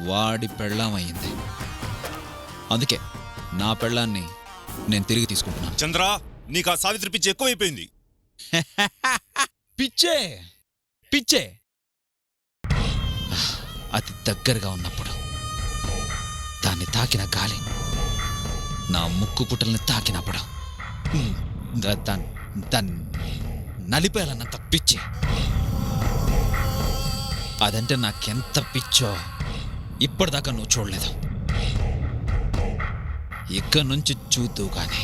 వాడి పెళ్ళం అయింది. అందుకే నా పెళ్ళాన్ని నేను తిరిగి తీసుకుంటున్నాను. చంద్ర, నీకు ఆ సావిత్రి పిచ్చి ఎక్కువైపోయింది. పిచ్చే పిచ్చే. అతి దగ్గరగా ఉన్నప్పుడు దాన్ని తాకిన గాలి నా ముక్కు పుట్టల్ని తాకినప్పుడు దాన్ని నలిపేయాలన్నంత పిచ్చి. అదంటే నాకెంత పిచ్చో ఇప్పటిదాకా నువ్వు చూడలేదు. ఇక్కడి నుంచి చూద్దు కానీ.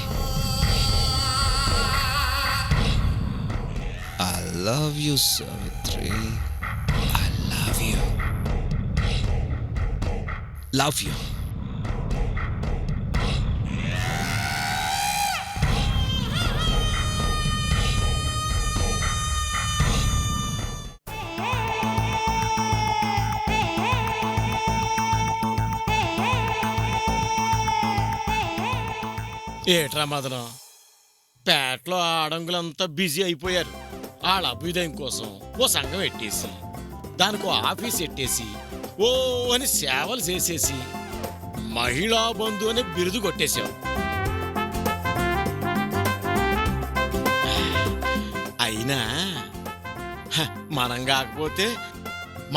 I love you, Savitri. I love you. Love you. ఏట్రా మదనం, పేటలో ఆడంగులంతా బిజీ అయిపోయారు. వాళ్ళ అభ్యుదయం కోసం ఓ సంఘం ఎట్టేసి, దానికి ఓ ఆఫీస్ ఎట్టేసి, ఓ అని సేవలు చేసేసి మహిళా బంధు అనే బిరుదు కొట్టేశావు. అయినా మనం కాకపోతే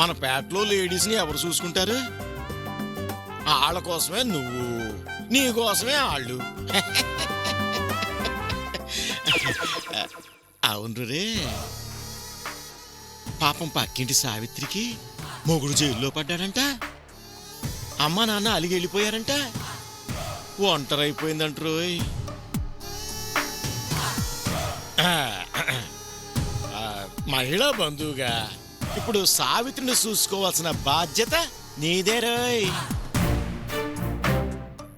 మన పేటలో లేడీస్ని ఎవరు చూసుకుంటారు? వాళ్ళ కోసమే నువ్వు, నీ కోసమే వాళ్ళు. అవును రే, పాపం పక్కింటి సావిత్రికి మొగుడు జైల్లో పడ్డాడంట, అమ్మ నాన్న అలిగి వెళ్ళిపోయారంట, ఒంటరైపోయిందంటరోయ్. మహిళా బంధువుగా ఇప్పుడు సావిత్రిని చూసుకోవాల్సిన బాధ్యత నీదేరోయ్.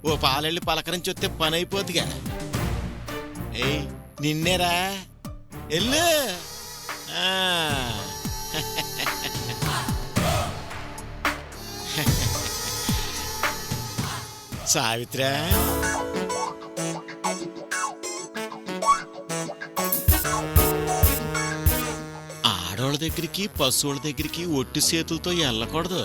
ఓ పాలెళ్ళి పలకరించి వస్తే పని అయిపోద్దిగా. ఏయ్ నిన్నేరా, ఎల్లు. సావిత్రా, దగ్గరికి పశువుల దగ్గరికి ఒట్టి చేతులతో వెళ్ళకూడదు.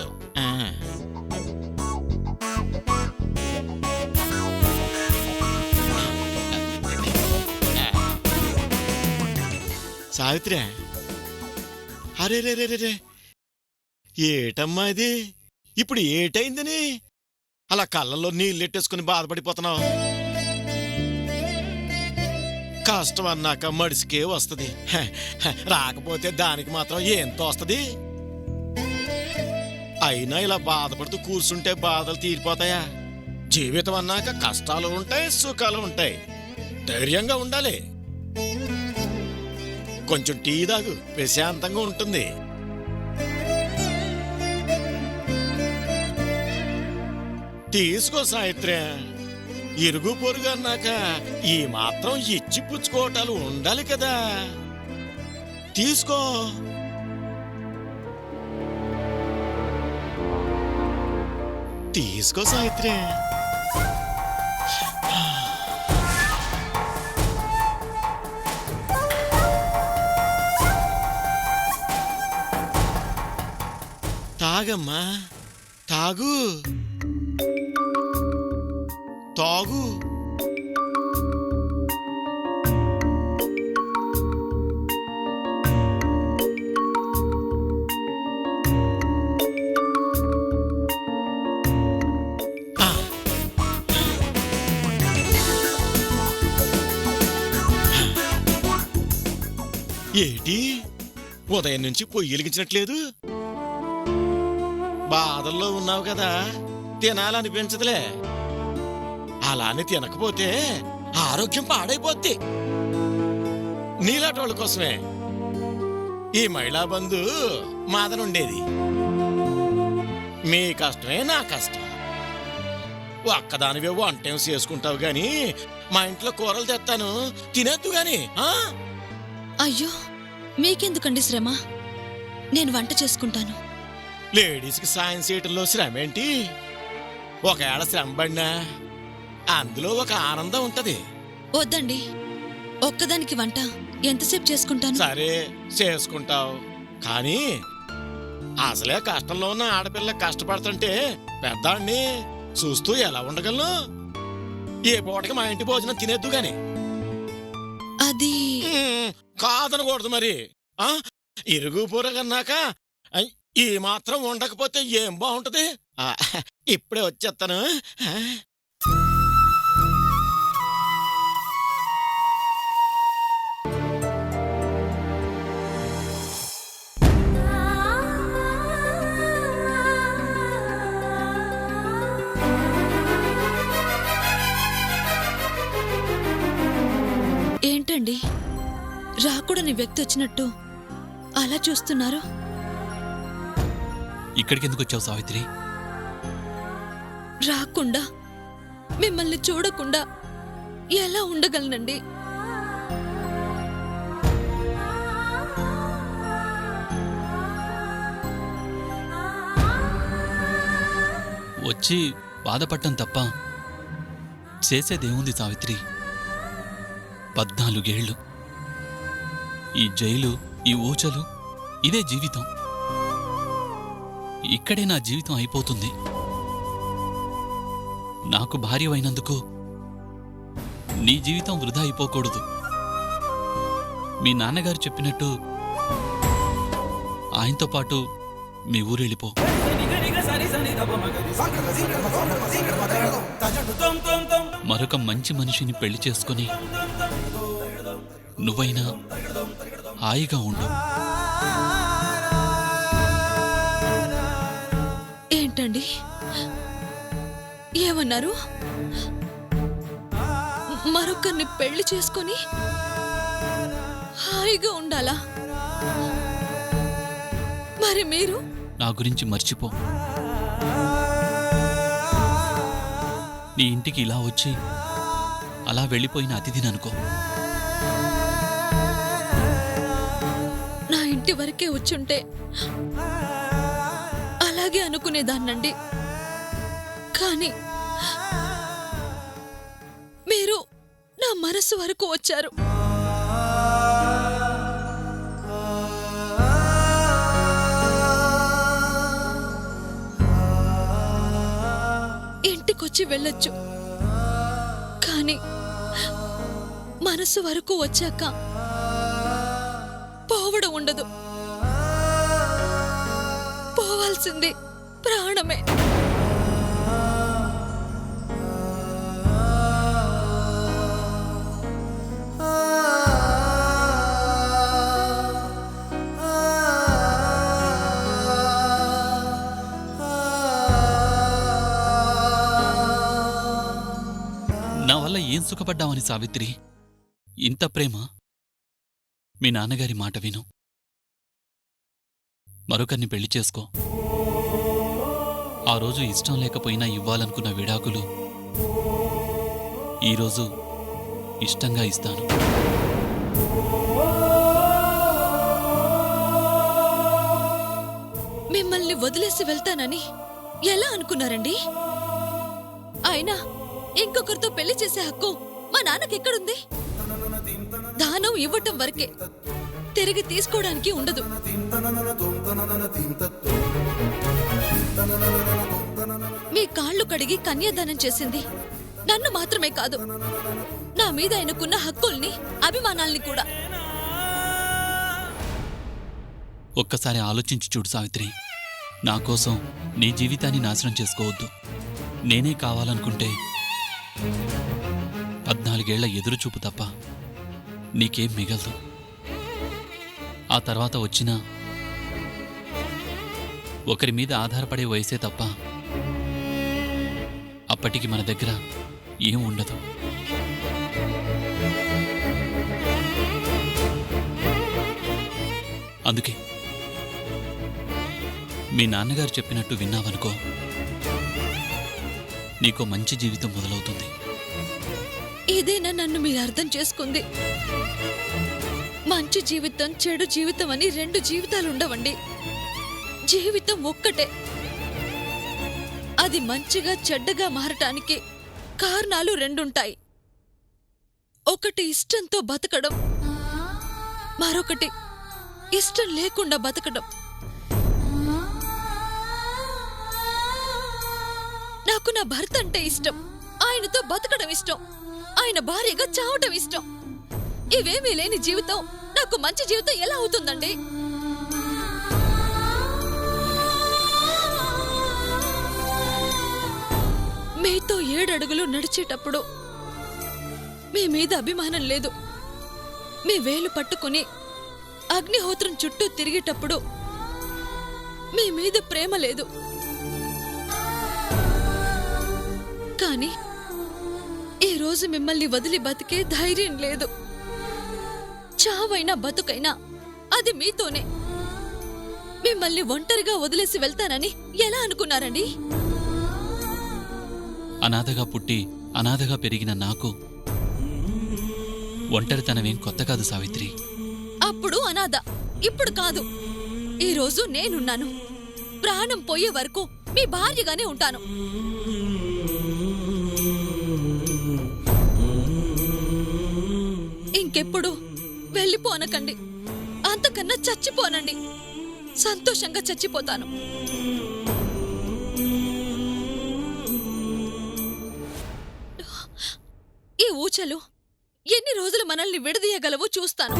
సావిత్రి, అరే రే రే రే, ఏటమ్మా ఇది? ఇప్పుడు ఏటైందని అలా కళ్ళల్లో నీళ్ళెట్టేసుకుని బాధపడిపోతున్నావు? కష్టం అన్నాక మడిసికే వస్తుంది, రాకపోతే దానికి మాత్రం ఏంతో వస్తుంది. అయినా ఇలా బాధపడుతూ కూర్చుంటే బాధలు తీరిపోతాయా? జీవితం అన్నాక కష్టాలు ఉంటాయి, సుఖాలు ఉంటాయి. ధైర్యంగా ఉండాలి. కొంచెం టీ తాగు, ప్రశాంతంగా ఉంటుంది. తీసుకో సావిత్రి. ఇరుగు పొరుగు అన్నాక ఈ మాత్రం ఇచ్చి పుచ్చుకోవటాలు ఉండాలి కదా. తీసుకో. తీసుకో సావిత్రి. తాగమ్మా, తాగు తాగు. ఏటి ఉదయం నుంచి పొయ్యి వెలిగించినట్లేదు? బాధల్లో ఉన్నావు కదా, తినాలనిపించదులే. అలానే తినకపోతే ఆరోగ్యం పాడైపోద్ది. నీలాటోళ్ళ కోసమే ఈ మహిళా బంధు మాదనుండేది. మీ కష్టమే నా కష్టం. ఒక్కదానివే వంటేం చేసుకుంటావు గాని మా ఇంట్లో కూరలు తెస్తాను, తినేద్దు గాని. అయ్యో, మీకెందుకండి శ్రమ? నేను వంట చేసుకుంటాను. లేడీస్కి సాయం చేయటంలో శ్రమ ఏంటి? ఒకవేళ శ్రమ పడినా అందులో ఒక ఆనందం ఉంటది. వద్దండి, ఒక్కదానికి వంట ఎంతసేపు చేసుకుంటాను? సరే చేసుకుంటావు, కానీ అసలే కష్టంలో ఉన్న ఆడపిల్ల కష్టపడుతుంటే పెద్దాన్ని చూస్తూ ఎలా ఉండగలను? ఏ పూటకి మా ఇంటి భోజనం తినేద్దు గాని. అది కాదనకూడదు మరి. ఇరుగు పొరగన్నాక ఈ మాత్రం ఉండకపోతే ఏం బాగుంటది? ఇప్పుడే వచ్చేస్తాను. ఏంటండి, రాకూడని వ్యక్తి వచ్చినట్టు అలా చూస్తున్నారు? ఇక్కడికెందుకు వచ్చావు సావిత్రి? రాకుండా మిమ్మల్ని చూడకుండా ఎలా ఉండగలనండి? వచ్చి బాధపడటం తప్ప చేసేదేముంది సావిత్రి? 14 ఏళ్ళు ఈ జైలు, ఈ ఊచలు, ఇదే జీవితం. ఇక్కడే నా జీవితం అయిపోతుంది. నాకు భార్యవైనందుకు నీ జీవితం వృధా అయిపోకూడదు. మీ నాన్నగారు చెప్పినట్టు ఆయనతో పాటు మీ ఊరెళ్ళిపో. మరొక మంచి మనిషిని పెళ్లి చేసుకుని నువ్వైనా హాయిగా ఉండు. ఏంటండి, ఏమన్నారు? మరొకరిని పెళ్లి చేసుకొని హాయిగా ఉండాలా? మరి మీరు? నా గురించి మర్చిపో. నీ ఇంటికి ఇలా వచ్చి అలా వెళ్ళిపోయిన అతిథిని అనుకో. నా ఇంటి వరకే వచ్చుంటే అలాగే అనుకునేదాన్నండి. కానీ మీరు నా మనసు వరకు వచ్చారు. ఇంటికొచ్చి వెళ్ళొచ్చు, కానీ మనసు వరకు వచ్చాక పోవడం ఉండదు. పోవాల్సింది ప్రాణమే. నా వల్ల ఏం సుఖపడ్డావని సావిత్రి? ఇంత ప్రేమ? మీ నాన్నగారి మాట విను, మరొకరిని పెళ్లి చేసుకో. ఆ రోజు ఇష్టం లేకపోయినా ఇవ్వాలనుకున్న విడాకులు ఈరోజు ఇష్టంగా ఇస్తాను. మిమ్మల్ని వదిలేసి వెళ్తానని ఎలా అనుకున్నారండి? అయినా ఇంకొకరితో పెళ్లి చేసే హక్కు మా నాన్నకెక్కడుంది? దానం ఇవ్వటం వరకే, తిరిగి తీసుకోవడానికి ఉండదు. మీ కాళ్ళు కడిగి కన్యాదానం చేసింది నన్ను మాత్రమే కాదు, నా మీద ఆయనకున్న హక్కుల్ని, అభిమానాల్ని కూడా. ఒక్కసారి ఆలోచించి చూడు సావిత్రి. నా కోసం నీ జీవితాన్ని నాశనం చేసుకోవద్దు. నేనే కావాలనుకుంటే 14 ఏళ్ల ఎదురుచూపు తప్ప నీకేం మిగలదు. ఆ తర్వాత వచ్చినా ఒకరి మీద ఆధారపడే వయసే తప్ప అప్పటికి మన దగ్గర ఏం ఉండదు. అందుకే మీ నాన్నగారు చెప్పినట్టు విన్నావనుకో, నీకో మంచి జీవితం మొదలవుతుంది. ఇదేనా నన్ను మీరు అర్థం చేసుకుంది? మంచి జీవితం, చెడు జీవితం అని 2 జీవితాలుండవండి. జీవితం ఒక్కటే. అది మంచిగా చెడ్డగా మారటానికి కారణాలు 2 ఉంటాయి. ఒకటి ఇష్టంతో బతకడం, మరొకటి ఇష్టం లేకుండా బతకడం. నాకు నా భర్త అంటే ఇష్టం, ఆయనతో బతకడం ఇష్టం, ఆయన భార్యగా చావటం ఇష్టం. ఇవేమీ లేని జీవితం నాకు మంచి జీవితం ఎలా అవుతుందండి? మీతో 7 అడుగులు నడిచేటప్పుడు మీ మీద అభిమానం లేదు. మీ వేలు పట్టుకుని అగ్నిహోత్రం చుట్టూ తిరిగేటప్పుడు మీ మీద ప్రేమ లేదు. కానీ ఈరోజు మిమ్మల్ని వదిలి బతికే ధైర్యం లేదు. చావైనా బతుకైనా అది మీతోనే. మిమ్మల్ని ఒంటరిగా వదిలేసి వెళ్తానని ఎలా అనుకున్నారండి? అనాథగా పుట్టి అనాథగా పెరిగిన నాకు ఒంటరితనమేం కొత్త కాదు సావిత్రి. అప్పుడు అనాథ, ఇప్పుడు కాదు. ఈరోజు నేనున్నాను. ప్రాణం పోయే వరకు మీ భార్యగానే ఉంటాను. ఇంకెప్పుడు వెళ్ళిపోనకండి. అంతకన్నా చచ్చిపోనండి. సంతోషంగా చచ్చిపోతాను. ఈ ఊచలు ఎన్ని రోజులు మనల్ని విడదీయగలవో చూస్తాను.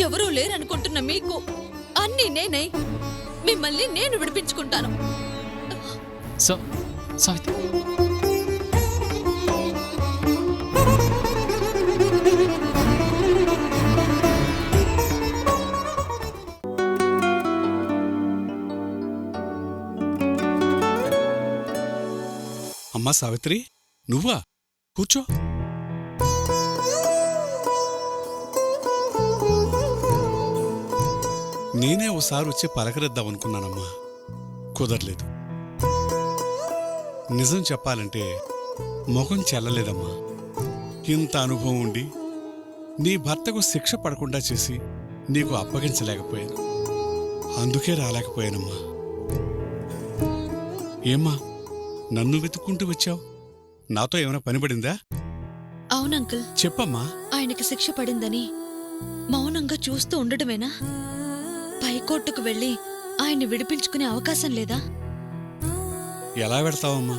ఎవరూ లేరనుకుంటున్న మీకు అన్నీ నేనై మిమ్మల్ని నేను విడిపించుకుంటాను. సావిత్రి, అమ్మా సావిత్రి, నువ్వా? కూర్చో. నేనే ఓసారి వచ్చి పలకరిద్దామనుకున్నానమ్మా, కుదరలేదు. నిజం చెప్పాలంటే ముఖం చెల్లలేదమ్మా. ఇంత అనుభవం ఉండి నీ భర్తకు శిక్ష పడకుండా చేసి నీకు అప్పగించలేకపోయాను. అందుకే రాలేకపోయానమ్మా. ఏమ్మా, నన్ను వెతుక్కుంటూ వచ్చావు? నాతో ఏమైనా పని పడిందా? అవునంకుల్. చెప్పమ్మా. ఆయనకి శిక్ష పడిందని మౌనంగా చూస్తూ ఉండటమేనా? పైకోర్టుకు వెళ్ళి ఆయన్ని విడిపించుకునే అవకాశం లేదా? ఎలా పెడతావమ్మా?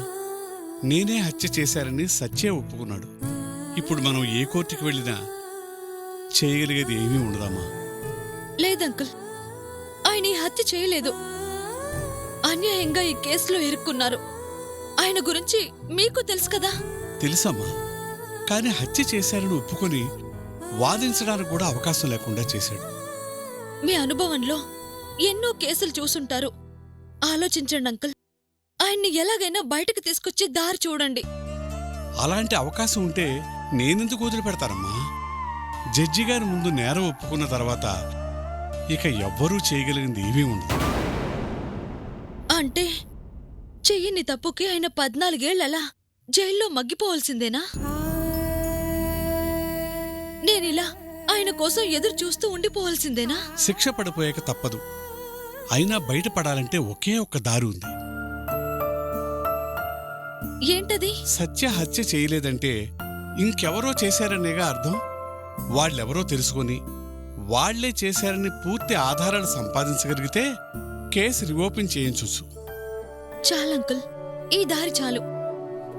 నేనే హత్య చేశారని సత్యే ఒప్పుకున్నాడు. ఇప్పుడు మనం ఏ కోర్టుకి వెళ్ళినా చేయగలిగేది ఏమీ ఉండదమ్మా. లేదంకుల్, ఆయన ఈ హత్య చేయలేదు. అన్యాయంగా ఈ కేసులో ఇరుక్కున్నారు. ఆయన గురించి మీకు తెలుసు కదా. తెలుసమ్మా, కానీ హత్య చేశారని ఒప్పుకొని వాదించడానికి కూడా అవకాశం లేకుండా చేశాడు. మీ అనుభవంలో ఎన్నో కేసులు చూసుంటారు. ఆలోచించండి అంకుల్. ఆయన్ని ఎలాగైనా బయటకు తీసుకొచ్చి దారి చూడండి. అలాంటి అవకాశం ఉంటే నేనెందుకు వదిలిపెడతానమ్మా? జడ్జి గారి ముందు నేరం ఒప్పుకున్న తర్వాత ఇక ఎవ్వరూ చేయగలిగింది ఏమీ ఉండదు. అంటే చెయ్యని తప్పుకి ఆయన 14 ఏళ్లలా జైల్లో మగ్గిపోవాల్సిందేనా? నేనిలా ఆయన కోసం ఎదురు చూస్తూ ఉండిపోవాల్సిందేనా? శిక్ష పడిపోయాక తప్పదు. అయినా బయటపడాలంటే ఒకే ఒక్క దారి ఉంది. ఏంటది? సత్య హత్య చేయలేదంటే ఇంకెవరో చేశారనేగా అర్థం. వాళ్ళెవరో తెలుసుకొని వాళ్లే చేశారని పూర్తి ఆధారాలు సంపాదించగలిగితే కేసు రిఓపెన్ చేయించొచ్చు. చాలంకుల్, ఈ దారి చాలు.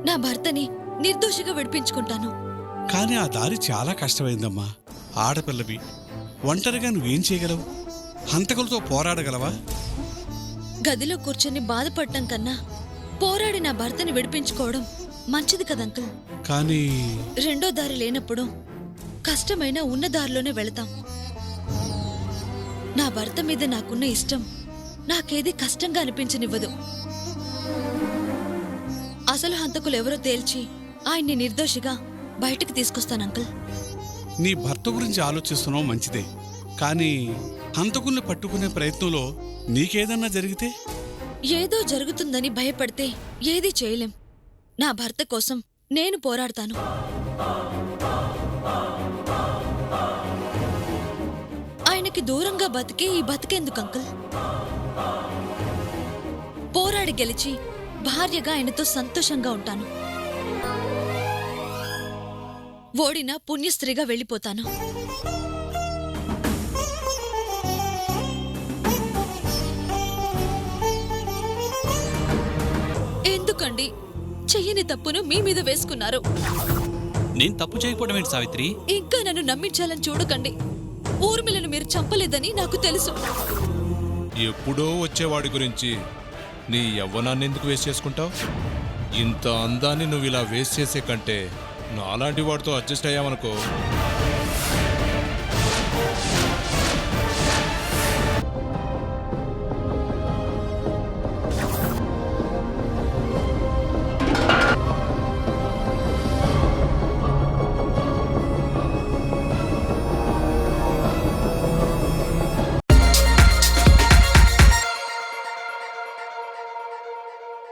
నా భర్తని నిర్దోషిగా విడిపించుకుంటాను. కానీ ఆ దారి చాలా కష్టమైందమ్మా. ఆడపిల్లవి, ఒంటరిగా నువ్వేం చేయగలవు? హంతకులతో పోరాడగలవా? గదిలో కూర్చొని బాధపడటం కన్నా పోరాడి నా భర్తని విడిపించుకోవడం మంచిది కదంకుల్. కానీ రెండో దారి లేనప్పుడు కష్టమైన ఉన్న దారిలోనే వెళతాం. నా భర్త మీద నాకున్న ఇష్టం నాకేది కష్టంగా అనిపించనివ్వదు. అసలు హంతకులు ఎవరో తేల్చి ఆయన్ని నిర్దోషిగా బయటకు తీసుకొస్తాను అంకుల్. నీ భర్త గురించి ఆలోచిస్తున్నావు మంచిదే, కానీ హంతకుల్ని పట్టుకునే ప్రయత్నంలో నీకేదన్నా జరిగితే? ఏదో జరుగుతుందని భయపడితే ఏదీ చేయలేం. నా భర్త కోసం నేను పోరాడతాను. ఆయనకి దూరంగా బతికే ఈ బతికేందుకు అంకుల్? పోరాడి గెలిచి భార్యగా ఆయనతో సంతోషంగా ఉంటాను. ఓడిన పుణ్యస్త్రీగా వెళ్ళిపోతాను. ఎందుకండి చెయ్యని తప్పును మీ మీద వేసుకున్నారు? నేను తప్పు చేయకపోవడం ఏంటి సావిత్రి? ఇంకా నన్ను నమ్మించాలని చూడకండి. ఊర్మిళను మీరు చంపలేదని నాకు తెలుసు. ఎప్పుడో వచ్చేవాడి గురించి నీ యవ్వనాన్ని ఎందుకు వేస్ట్ చేసుకుంటావు? ఇంత అందాన్ని నువ్వు ఇలా వేస్ట్ చేసే కంటే నాలాంటి వాడితో అడ్జస్ట్ అయ్యావనుకో,